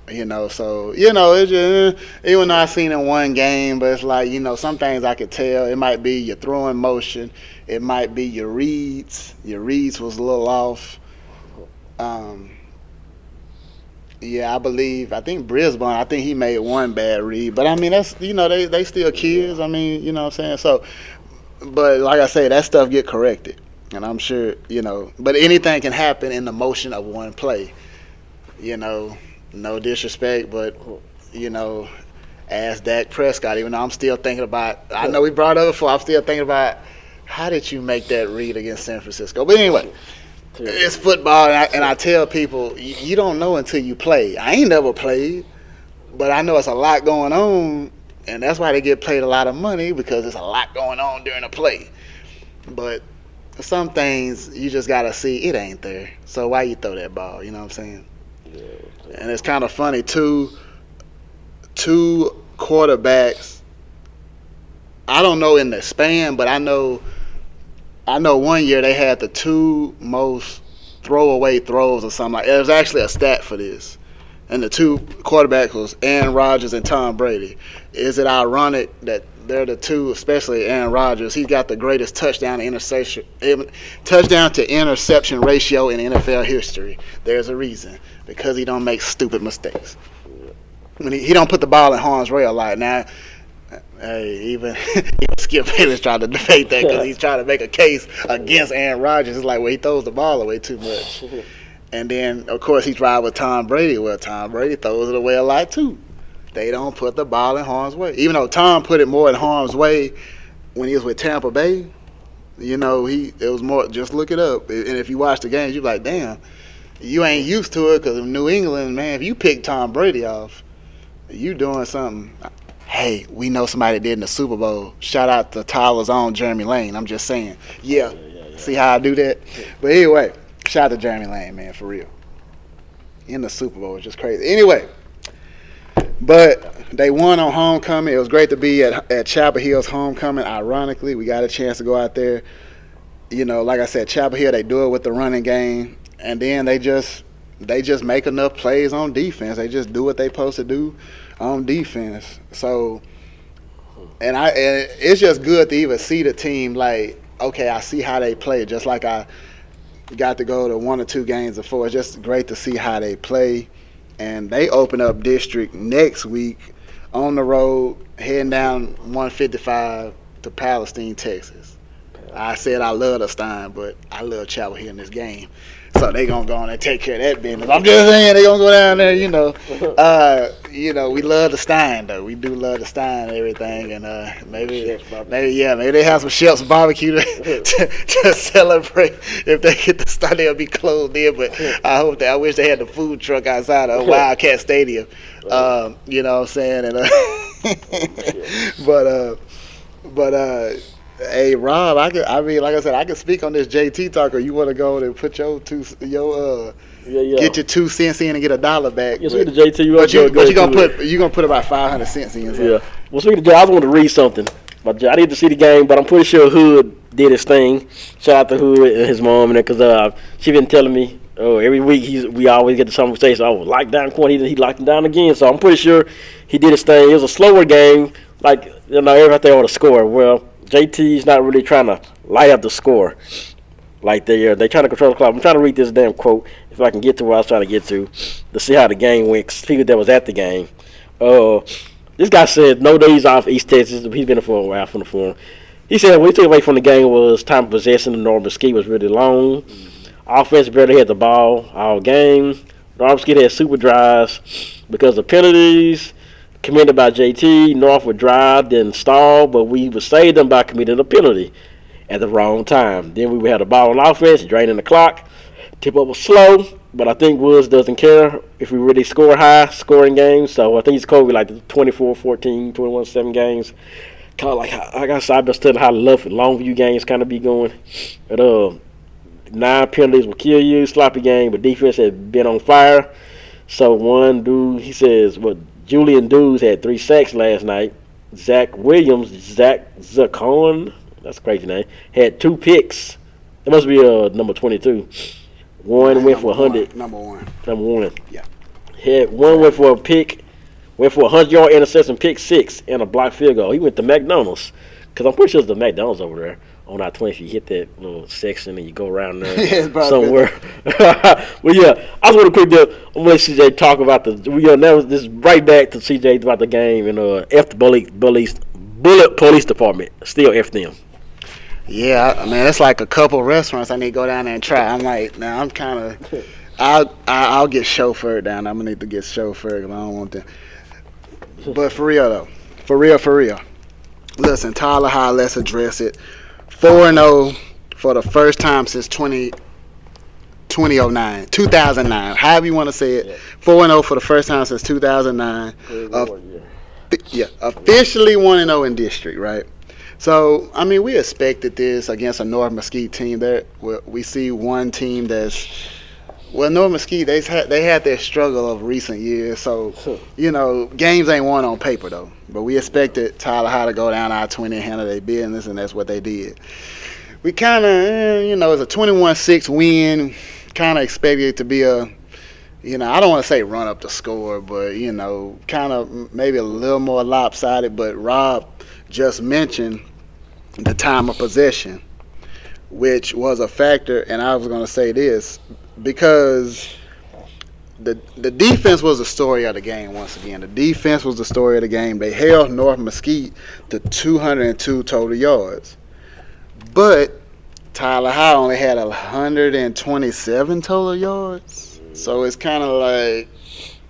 So, it's just, even though I seen in one game, but it's like, some things I could tell. It might be your throwing motion. It might be your reads. Your reads was a little off. Yeah, I think Brisbane, he made one bad read. But, I mean, that's, they still kids. I mean, you know what I'm saying? So, but like I say, that stuff get corrected. And I'm sure, but anything can happen in the motion of one play. No disrespect, but, ask Dak Prescott, even though I'm still thinking about, I know we brought it up before, I'm still thinking about how did you make that read against San Francisco? But anyway. It's football, and I tell people, you don't know until you play. I ain't never played, but I know it's a lot going on, and that's why they get paid a lot of money, because there's a lot going on during a play. But some things you just got to see it ain't there. So why you throw that ball, you know what I'm saying? Yeah. And it's kind of funny, two quarterbacks, I don't know in the span, but I know one year they had the two most throwaway throws or something like that. There's actually a stat for this. And the two quarterbacks was Aaron Rodgers and Tom Brady. Is it ironic that they're the two, especially Aaron Rodgers, he's got the greatest touchdown to interception ratio in NFL history. There's a reason. Because he don't make stupid mistakes. When he don't put the ball in harm's way a lot. Now, hey, even Skip Bayless tried to debate that because he's trying to make a case against Aaron Rodgers. It's like, well, he throws the ball away too much. And then, of course, he's riding with Tom Brady. Well, Tom Brady throws it away a lot too. They don't put the ball in harm's way. Even though Tom put it more in harm's way when he was with Tampa Bay, it was more, just look it up. And if you watch the games, you're like, damn, you ain't used to it because of New England, man. If you pick Tom Brady off, you doing something. Hey, we know somebody did in the Super Bowl. Shout out to Tyler's own Jeremy Lane. I'm just saying. Yeah. See how I do that? But anyway, shout out to Jeremy Lane, man, for real. In the Super Bowl, it's just crazy. Anyway, but they won on homecoming. It was great to be at Chapel Hill's homecoming. Ironically, we got a chance to go out there. Like I said, Chapel Hill, they do it with the running game. And then they just make enough plays on defense. They just do what they supposed to do on defense. So, and it's just good to even see the team like, okay, I see how they play. Just like I got to go to one or two games before. It's just great to see how they play. And they open up district next week on the road, heading down 155 to Palestine, Texas. I said I love the Stein, but I love Chapel Hill in this game. So they gonna go on and take care of that business. I'm just saying they gonna go down there, we love the Stein though. We do love the Stein and everything, and maybe they have some chefs barbecue to celebrate. If they get the Stein, they'll be closed in. But I wish they had the food truck outside of Wildcat Stadium. You know what I'm saying? And but hey Rob, like I said, I can speak on this JT talk. Or you want to go and put get your 2 cents in and get $1 back? Yeah, speaking to JT, you gonna put about 500 cents in. So. Yeah. Well, speaking to JT, I just want to read something. But I didn't see the game, but I'm pretty sure Hood did his thing. Shout out to Hood and his mom, and because she been telling me, every week we always get the conversation. Lockdown corner, he locked him down again. So I'm pretty sure he did his thing. It was a slower game, everything on the score. Well, JT's not really trying to light up the score like they trying to control the clock. I'm trying to read this damn quote if I can get to where I was trying to get to see how the game went. People that was at the game. This guy said no days off East Texas. He's been for a while from the forum. He said what he took away from the game was time of possession. The North Mesquite was really long. Offense barely had the ball all game. North Mesquite had super drives because of penalties committed by JT. North would drive, then stall, but we would save them by committing a penalty at the wrong time. Then we would have the ball on offense, draining the clock. Tip up was slow, but I think Woods doesn't care if we really score high scoring games. So I think he's Kobe like the 24-14, 21-7 games. Kind of like I got I've been studying how Longview games kind of be going. But 9 penalties will kill you, sloppy game, but defense had been on fire. So one dude, he says, Julian Dews had 3 sacks last night. Zach Zacon, that's a crazy name, had 2 picks. That must be number 22. One went for 100. Number one. Yeah. One went for a pick, went for a 100-yard interception, pick 6, and a blocked field goal. He went to McDonald's, because I'm pretty sure it's the McDonald's over there on I-20. If you hit that little section and you go around there somewhere. Well, yeah, I just want to quick I'm going to let CJ talk about this is right back to CJ about the game and F the Bullard Police Department. Still F them. Yeah, man, it's like a couple restaurants I need to go down there and try. I'm like, now I'm kind of, I'll get chauffeured down. I'm gonna need to get chauffeured because I don't want to. But for real though, for real. Listen, Tyler High, let's address it. 4-0 for the first time since 2009, however you want to say it. 4-0 for the first time since 2009. Officially 1-0 in district, right? So, I mean, we expected this against a North Mesquite team. We see one team North Mesquite, they had their struggle of recent years. So, games ain't won on paper, though. But we expected Tyler High to go down I-20 and handle their business, and that's what they did. We kind of, it's a 21-6 win. Kind of expected it to be I don't want to say run up the score, but, kind of maybe a little more lopsided. But Rob just mentioned the time of possession, which was a factor, and I was going to say this because the defense was the story of the game once again. The defense was the story of the game. They held North Mesquite to 202 total yards, but Tyler High only had 127 total yards. So it's kind of like,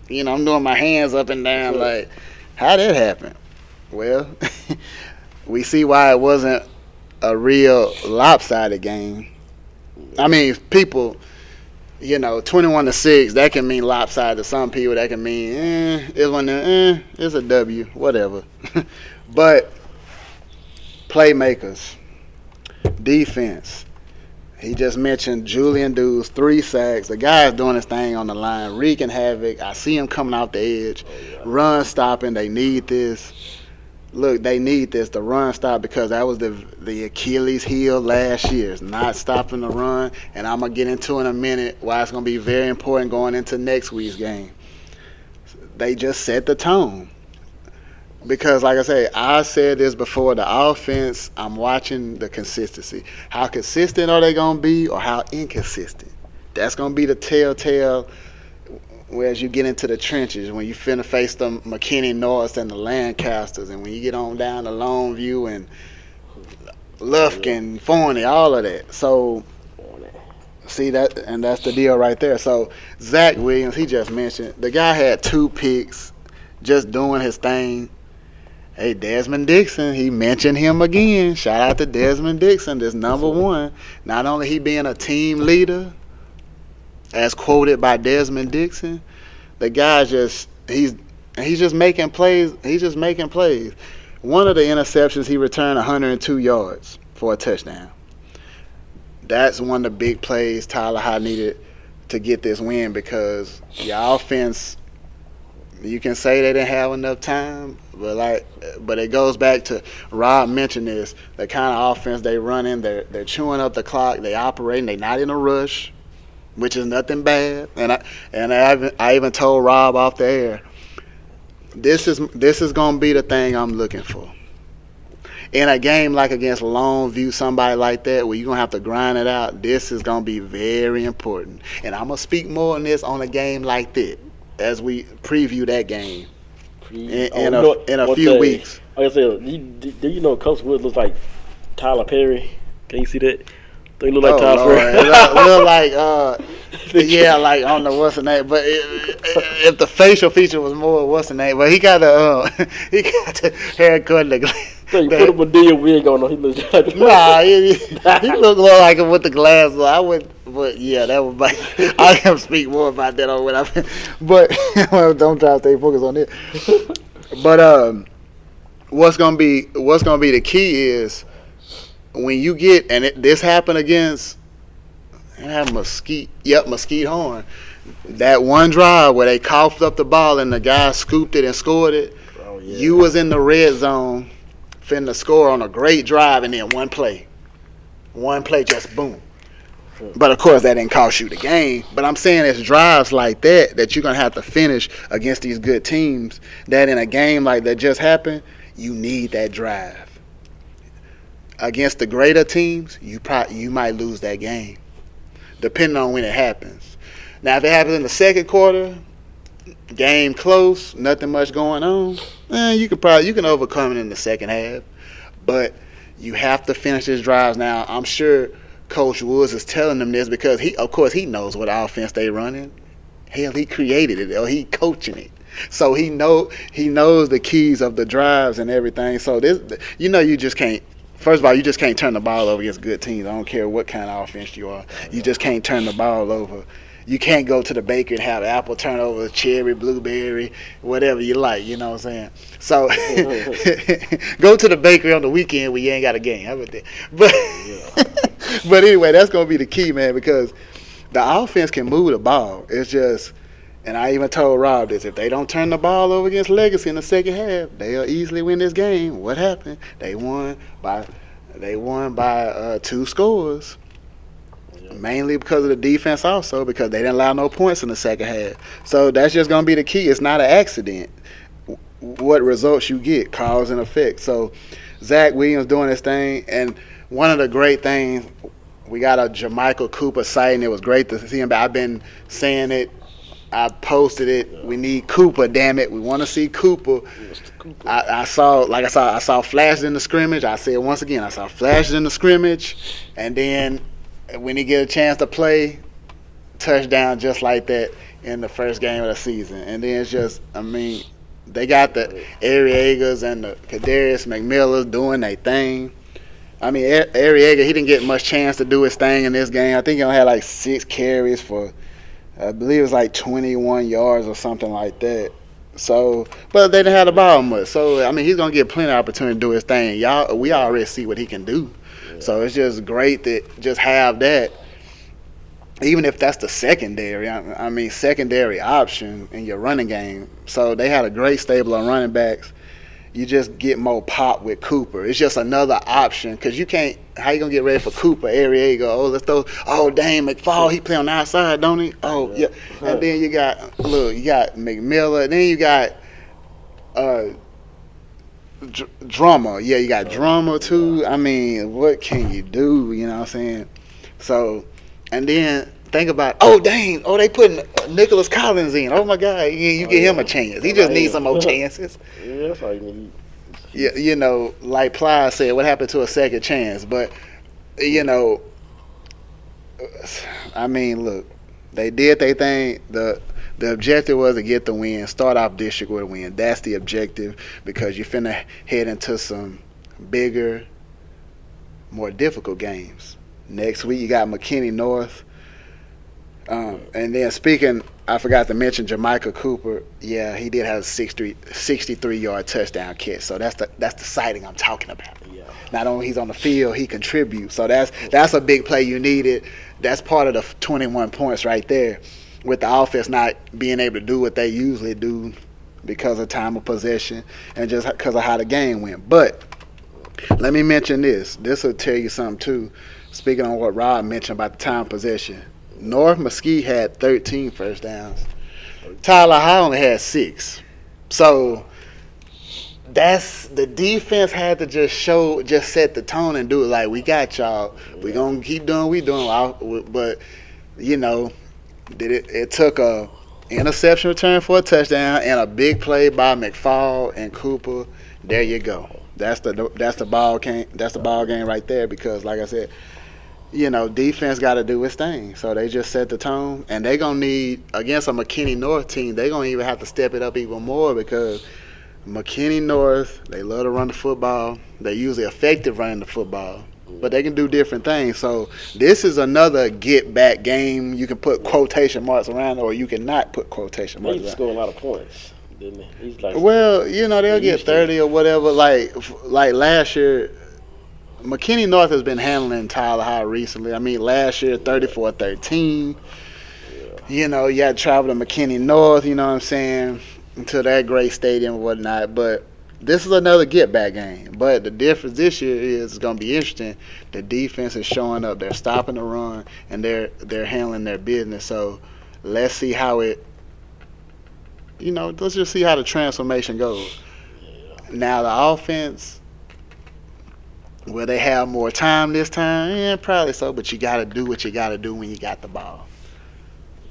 I'm doing my hands up and down like, how'd that happen? Well, we see why it wasn't a real lopsided game. I mean, people, 21-6, that can mean lopsided to some people. That can mean, it's a W, whatever. But playmakers, defense. He just mentioned Julian Dews, 3 sacks. The guy's doing his thing on the line, wreaking havoc. I see him coming off the edge, run stopping. They need this. Look, they need this to run stop because that was the Achilles heel last year. It's not stopping the run, and I'm going to get into in a minute why it's going to be very important going into next week's game. They just set the tone. Because, like I said this before, the offense, I'm watching the consistency. How consistent are they going to be or how inconsistent? That's going to be the telltale as you get into the trenches, when you finna face the McKinney Norths and the Lancasters, and when you get on down to Longview and Lufkin, Forney, all of that. So See that, and that's the deal right there. So Zach Williams, he just mentioned the guy had 2 picks, just doing his thing. Hey, Desmond Dixon, he mentioned him again. Shout out to Desmond Dixon, this number one. Not only he being a team leader, as quoted by Desmond Dixon, the guy he's just making plays. He's just making plays. One of the interceptions, he returned 102 yards for a touchdown. That's one of the big plays Tyler High needed to get this win, because your offense, you can say they didn't have enough time, but it goes back to Rob mentioned this, the kind of offense they run in. They're chewing up the clock. They operating. They're not in a rush, which is nothing bad. And I even told Rob off the air, this is gonna be the thing I'm looking for. In a game like against Longview, somebody like that, where you're going to have to grind it out, this is going to be very important. And I'm going to speak more on this on a game like that as we preview that game in a few weeks. Like I said, do you know Coach Wood looks like Tyler Perry? Can you see that? They look like Tyler Perry. Look like, yeah, like I don't know what's the name, but if the facial feature was more, what's the name? But he got the haircut. So you put him a deal wig on him. He looks like he looked more like him with the glasses. I would, but yeah, that was my. I can speak more about that on what I. But don't try to stay focused on it. But what's gonna be the key is when you get, and this happened against Mesquite Horn. That one drive where they coughed up the ball and the guy scooped it and scored it. Oh, yeah. You was in the red zone, finna score on a great drive, and then one play just boom. But of course that didn't cost you the game. But I'm saying it's drives like that you're gonna have to finish against these good teams. That in a game like that just happened, you need that drive. Against the greater teams, you might lose that game, depending on when it happens. Now, if it happens in the second quarter, game close, nothing much going on, you can overcome it in the second half. But you have to finish his drives. Now, I'm sure Coach Woods is telling them this because he knows what offense they running. Hell, he created it, or he coaching it. So he knows the keys of the drives and everything. So you just can't. First of all, you just can't turn the ball over against good teams. I don't care what kind of offense you are. You just can't turn the ball over. You can't go to the bakery and have apple turnover, cherry, blueberry, whatever you like. You know what I'm saying? So go to the bakery on the weekend when you ain't got a game. How about that? But anyway, that's going to be the key, man, because the offense can move the ball. It's just, and I even told Rob this, if they don't turn the ball over against Legacy in the second half, they'll easily win this game. What happened? They won by 2 scores. Mainly because of the defense, also because they didn't allow no points in the second half. So that's just going to be the key. It's not an accident. What results you get, cause and effect. So Zach Williams doing his thing, and one of the great things, we got a Jermichael Cooper sighting. It was great to see him. I've been saying it. I posted it. We need Cooper. Damn it, we want to see Cooper. I saw flashes in the scrimmage. I said once again, I saw flashes in the scrimmage, and then when he get a chance to play, touchdown just like that in the first game of the season. And then it's just, they got the Arriagas and the Kadarius McMillers doing their thing. Arriaga, he didn't get much chance to do his thing in this game. I think he only had like 6 carries for, I believe it was like 21 yards or something like that. So, but they didn't have the ball much. So, he's going to get plenty of opportunity to do his thing. We already see what he can do. So it's just great that just have that, even if that's the secondary. Secondary option in your running game. So they had a great stable of running backs. You just get more pop with Cooper. It's just another option because you can't. How you gonna get ready for Cooper? Arriaga. Let's throw. Dang, McFall. He play on the outside, don't he? Yeah. And then you got McMillan. Then you got Drummer. Yeah, you got Drummer too. What can you do? You know what I'm saying? So, and then think about, they putting Nicholas Collins in. Oh my God, you give him a chance. He just needs some more chances. Yeah, that's all you need. Yeah, like Ply said, what happened to a second chance? But I mean, look, they did their thing. The objective was to get the win, start off district with a win. That's the objective because you're finna head into some bigger, more difficult games. Next week you got McKinney North. And then speaking, I forgot to mention Jamaica Cooper. Yeah, he did have a 63-yard touchdown catch. So that's the sighting I'm talking about. Yeah. Not only he's on the field, he contributes. So that's a big play you needed. That's part of the 21 points right there. With the offense not being able to do what they usually do because of time of possession and just because of how the game went. But let me mention this. This will tell you something too. Speaking on what Rob mentioned about the time of possession. North Mesquite had 13 first downs. Tyler High only had 6. So that's the defense had to just set the tone and do it like we got y'all. We gonna keep doing what we doing. But it took a interception return for a touchdown and a big play by McFall and Cooper. There you go. That's the ball game right there because like I said, defense got to do its thing. So they just set the tone, and they're going to need, against a McKinney North team, they're going to even have to step it up even more because McKinney North, they love to run the football. They're usually effective running the football, but they can do different things. So this is another get-back game. You can put quotation marks around it, or you can not put quotation marks around it. He scored a lot of points, didn't he? He's like, well, they'll get 30 or whatever. Like last year, McKinney North has been handling Tyler High recently. I mean, last year, 34-13. Yeah. You had to travel to McKinney North, you know what I'm saying, to that great stadium and whatnot. But this is another get-back game. But the difference this year is it's going to be interesting. The defense is showing up. They're stopping the run, and they're handling their business. So let's see how let's just see how the transformation goes. Now, the offense, will they have more time this time? Yeah, probably so, but you got to do what you got to do when you got the ball.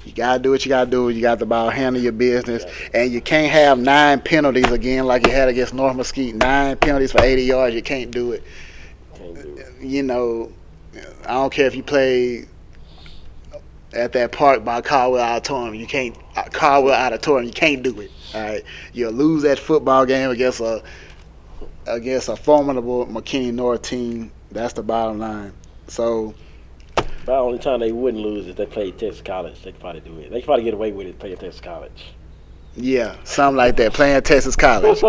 You got to do what you got to do when you got the ball, handle your business, and you can't have 9 penalties again like you had against North Mesquite. 9 penalties for 80 yards, you can't do it. I don't care if you play at that park by Caldwell Auditorium. You can't do it. All right, you'll lose that football game against a formidable McKinney North team. That's the bottom line. So the only time they wouldn't lose is they played Texas College. They could probably do it. They could probably get away with it playing Texas College. Yeah, something like that. Playing Texas College.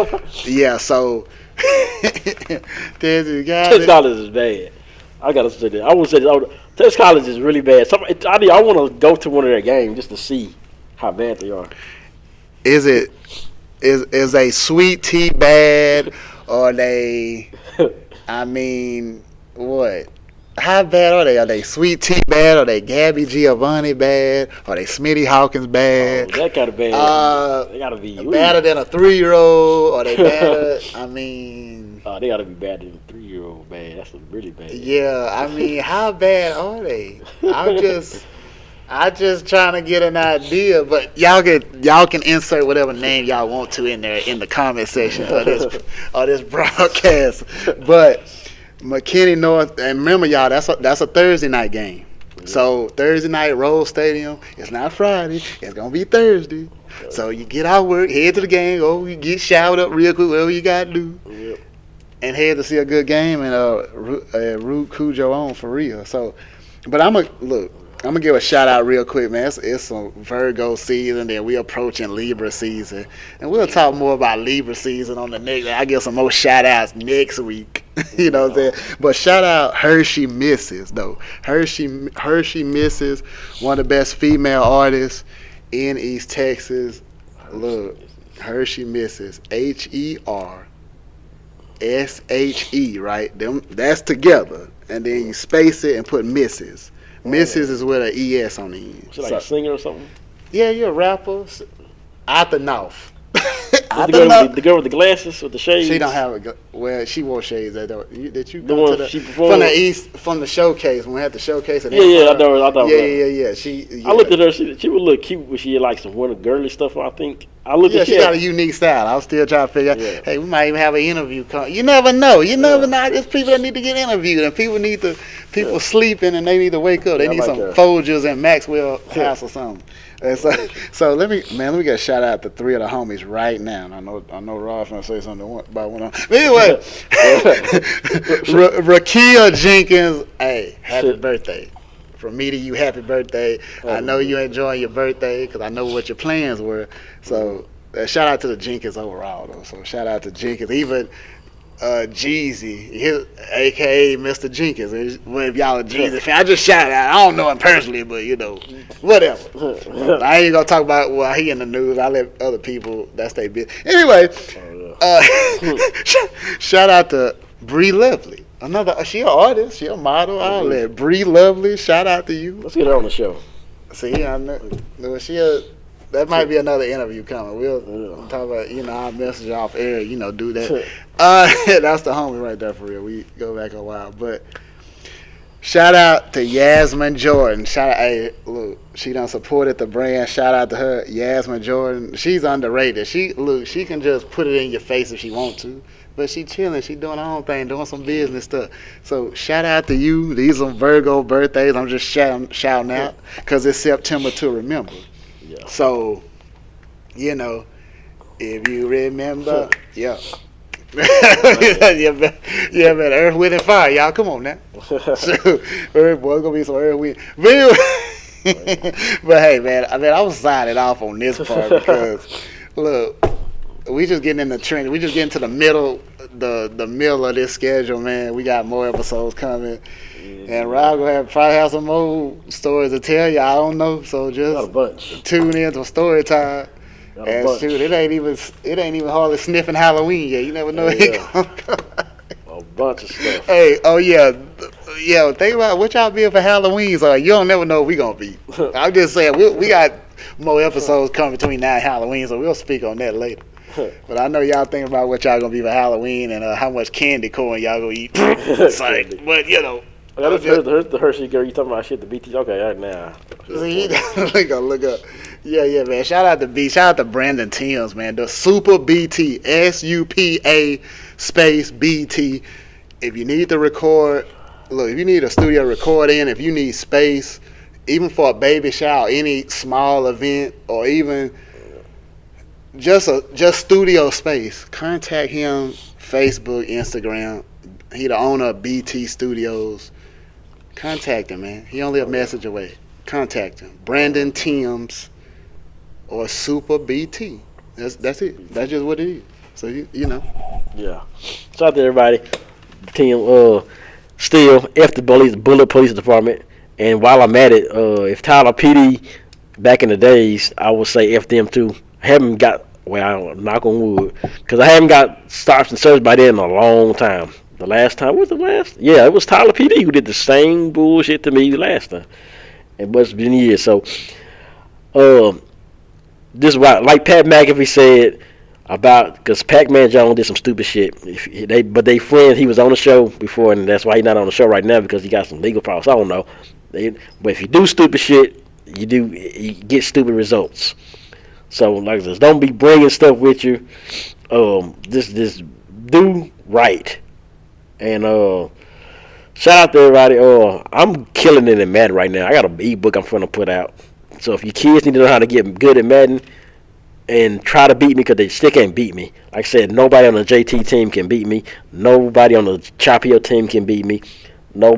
Yeah, so Texas College is bad. I gotta say that. I would say Texas College is really bad. I want to go to one of their games just to see how bad they are. Is a sweet tea bad, or they? I mean, what? How bad are they? Are they Sweet Tea bad? Are they Gabby Giovanni bad? Are they Smitty Hawkins bad? That kind of bad. They gotta be better than a 3-year-old. Are they better? I mean, they gotta be better than a 3-year-old bad. That's really bad. Yeah, I mean, how bad are they? I'm just trying to get an idea. But y'all can insert whatever name y'all want to in there in the comment section of this broadcast. But McKinney North, and remember y'all, that's a Thursday night game. So Thursday night, Rose Stadium. It's not Friday. It's gonna be Thursday. So you get out work, head to the game, you get showered up real quick, whatever you gotta do, and head to see a good game and root Cujo on for real. So, but I'm gonna give a shout out real quick, man. It's some Virgo season, then we approaching Libra season, and we'll talk more about Libra season on the next. I give some more shout outs next week. You know what I'm saying? But shout out Hershey Misses though. Hershey Misses, one of the best female artists in East Texas. Look, Hershey Misses, HERSHE, right? That's together, and then you space it and put Misses. Mrs. is with an ES on the end. She like a singer or something? Yeah, you're a rapper. Out the North. The girl with the glasses with the shades. She don't have a. Well, she wore shades. Did you The go one to the she performed from the east from the showcase when we had the showcase? At Yeah, I know. Yeah. I looked at her. She would look cute, but she had like some winter girly stuff. I think. She got a unique style. I was still trying to figure out. Yeah. Hey, we might even have an interview. You never know. You never know. There's people that need to get interviewed, and people sleeping, and they need to wake up. They need some Folgers and Maxwell House or something. And so let me get a shout out to 3 of the homies right now. And I know Ross gonna say something about one of them. But anyway, Rakia Jenkins, hey, happy birthday. From me to you, happy birthday. I know you enjoying your birthday because I know what your plans were. So shout out to the Jenkins overall, though. So shout out to Jenkins. Even Jeezy, a.k.a. Mr. Jenkins. If y'all are Jeezy fan, I just shout out. I don't know him personally, but, whatever. I ain't going to talk about, he in the news. I let other people, that's their business. Anyway, shout out to Bree Lovely. She an artist, she a model. I'll let Bree Lovely, shout out to you. Let's get her on the show. See, I know that might be another interview coming. We'll talk about, I'll message off air, do that. That's the homie right there for real. We go back a while. But shout out to Yasmin Jordan. Hey, look, she done supported the brand. Shout out to her, Yasmin Jordan. She's underrated. She can just put it in your face if she want to. But she chilling. She doing her own thing, doing some business stuff. So shout out to you. These are Virgo birthdays. I'm just shouting out because it's September to remember. Yeah. So, if you remember, yeah, man, Earth, Wind, and Fire, y'all. Come on now. So, boy, gonna be some Earth, Wind. But hey, man, I was signing off on this part because look. We just getting in the trend. We just getting to the middle, the middle of this schedule, man. We got more episodes coming, and Rob gonna probably have some more stories to tell you. I don't know, so just tune in to story time. And shoot, it ain't even hardly sniffing Halloween yet. You never know. A bunch of stuff. Hey, think about what y'all be for Halloween. So you don't never know what we gonna be. I'm just saying we got more episodes coming between now and Halloween, so we'll speak on that later. But I know y'all thinking about what y'all gonna be for Halloween and how much candy corn y'all gonna eat. It's like, but I just heard the Hershey girl. You talking about shit? The BT? Okay, all right now. Look up. Yeah, man. Shout out to B. Shout out to Brandon Timms, man. The Super BT, SUPA space BT. If you need to record, if you need a studio record in, if you need space, even for a baby shower, any small event, or even just studio space, contact him. Facebook, Instagram. He the owner of BT Studios. Contact him, man. He only a message away. Contact him. Brandon Timms or Super BT. That's it. That's just what it is. So you know. Yeah. Shout out to everybody. Team still F the Bullard Police Department. And while I'm at it, if Tyler PD back in the days, I would say F them too. I haven't got, knock on wood, because I haven't got stops and search by then in a long time. The last time, what was the last? Yeah, it was Tyler PD who did the same bullshit to me last time. It must have been years. So, this is why, like Pat McAfee said about, because Pac-Man Jones did some stupid shit. But they friends, he was on the show before, and that's why he's not on the show right now, because he got some legal problems. I don't know. But if you do stupid shit, you get stupid results. So, like this, don't be bringing stuff with you. Just do right. And shout out to everybody. I'm killing it in Madden right now. I got an ebook I'm finna put out. So if your kids need to know how to get good at Madden and try to beat me, because they still can't beat me. Like I said, nobody on the JT team can beat me. Nobody on the Chapio team can beat me. No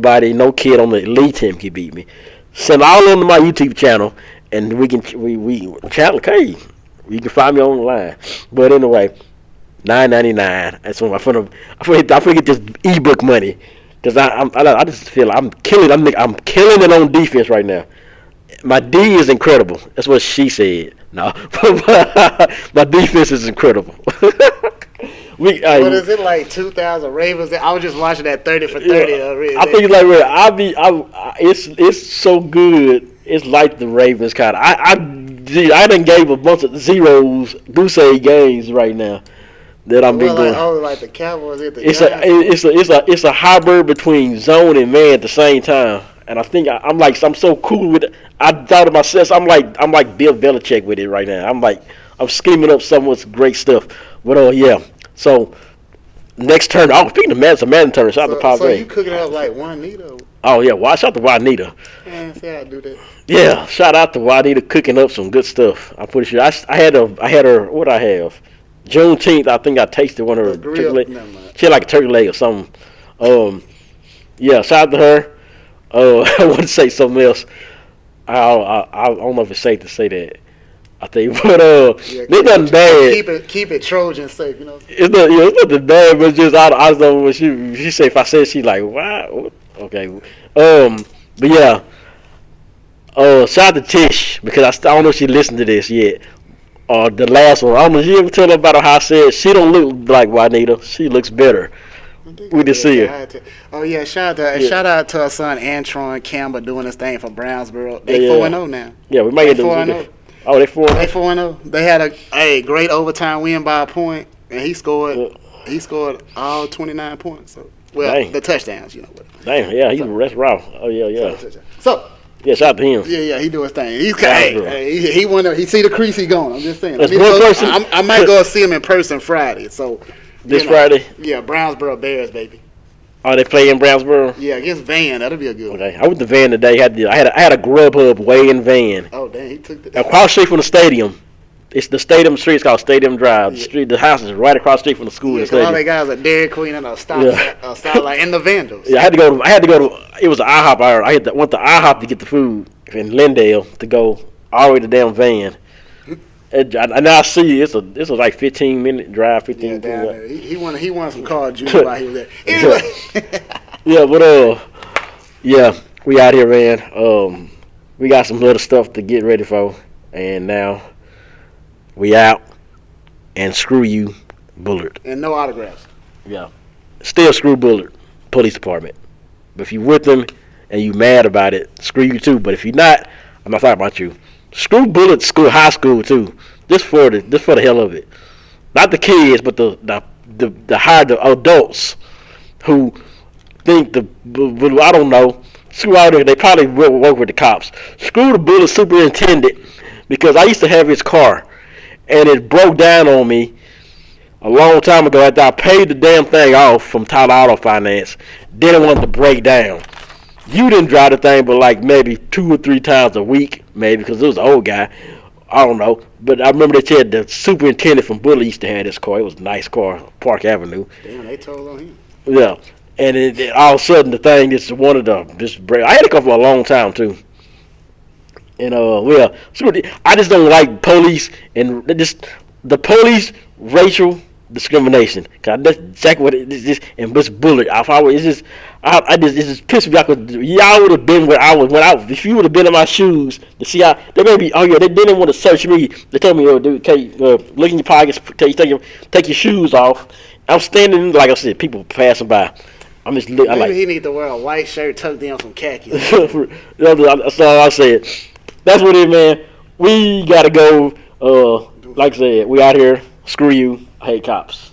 kid on the Elite team can beat me. Send all of them to my YouTube channel, and we can okay. You can find me online. But anyway, $9.99. That's when I forget this ebook money, because I just feel I'm killing. I'm killing it on defense right now. My D is incredible. That's what she said. No, my defense is incredible. What is it, like 2,000 Ravens? I was just watching that 30 for 30. I think it's like it's so good. It's like the Ravens kind of. Gee, I done gave a bunch of zeros, goose egg games right now that I'm been doing. Like the Cowboys at the It's a hybrid between zone and man at the same time. And I think I'm so cool with it. I thought of myself. I'm like Bill Belichick with it right now. I'm scheming up some great stuff. But yeah. So next turn. Oh, speaking of Madden, it's a Madden turn. Shout out to Pop. So you cooking up like Juanita? Oh yeah, watch out to Juanita. Man, see how I do that. Yeah, shout out to Juanita cooking up some good stuff. I'm pretty sure I had her. What I have? Juneteenth. I think I tasted one of her turkey leg. She had like a turkey leg or something. Yeah, shout out to her. I want to say something else. I don't know if it's safe to say that. I think, but there's nothing bad. Keep it Trojan safe, It's nothing bad, but just I don't know what she say. If I said, she like, wow, okay. But yeah. Shout out to Tish because I don't know if she listened to this yet. The last one, I don't know. You ever tell her about how I said she don't look like Juanita. She looks better. We just see her. Oh yeah, shout out to our son Antron Campbell doing his thing for Brownsboro. They 4-0 now. Yeah, we might get 4-0. Oh, they 4-0. They 4-0. They had a great overtime win by a point, and he scored. He scored all 29 points. So the touchdowns, Damn, yeah, that's raw. Oh yeah. So. Yeah, shout out to him. Yeah, he do his thing. He's he went. He see the crease. He going. I'm just saying. I might go see him in person Friday. So this Friday. Yeah, Brownsboro Bears, baby. Oh, they play in Brownsboro. Yeah, against Van. That'll be a good one. Okay, I went to Van today. I had a Grubhub way in Van. Oh, damn, he took the. Across the street from the stadium. It's the stadium street. It's called Stadium Drive. The house is right across the street from the school. Yeah, all they guys are Dairy Queen and a Starlight and the Vandals. Yeah, I had to go to. It was an IHOP hour. Went to IHOP to get the food in Lindale to go all the way to damn Van. And I see it's a like 15-minute drive. 15. Yeah, down there. He won some car juice while he was there. Anyway. Yeah, but yeah, we out here, man. We got some little stuff to get ready for, and now. We out, and screw you, Bullard. And no autographs. Yeah. Still screw Bullard, police department. But if you with them and you mad about it, screw you too. But if you're not, I'm not talking about you. Screw Bullard high school too. Just for the hell of it. Not the kids, but the adults who think I don't know. Screw out there. They probably will work with the cops. Screw the Bullard superintendent because I used to have his car. And it broke down on me a long time ago after I paid the damn thing off from Tyler Auto Finance. Then it wanted to break down. You didn't drive the thing but like maybe 2 or 3 times a week, maybe, because it was an old guy. I don't know. But I remember they said the superintendent from Bullard used to have this car. It was a nice car, Park Avenue. Damn, they told on him. Yeah. And it, all of a sudden the thing just wanted to break. I had it for a long time too. And I just don't like police and just the police racial discrimination. Cause that's exactly what it is. And this Bullard, it just pissed me off. Y'all would have been where I was when if you would have been in my shoes to see how they maybe. Oh yeah, they didn't want to search me. They told me, dude, look in your pockets, take your shoes off. I'm standing like I said, people passing by. I'm just. Maybe he need to wear a white shirt tucked in some khakis. That's all I said. That's what it is, man. We gotta go. Like I said, we out here. Screw you. I hate cops.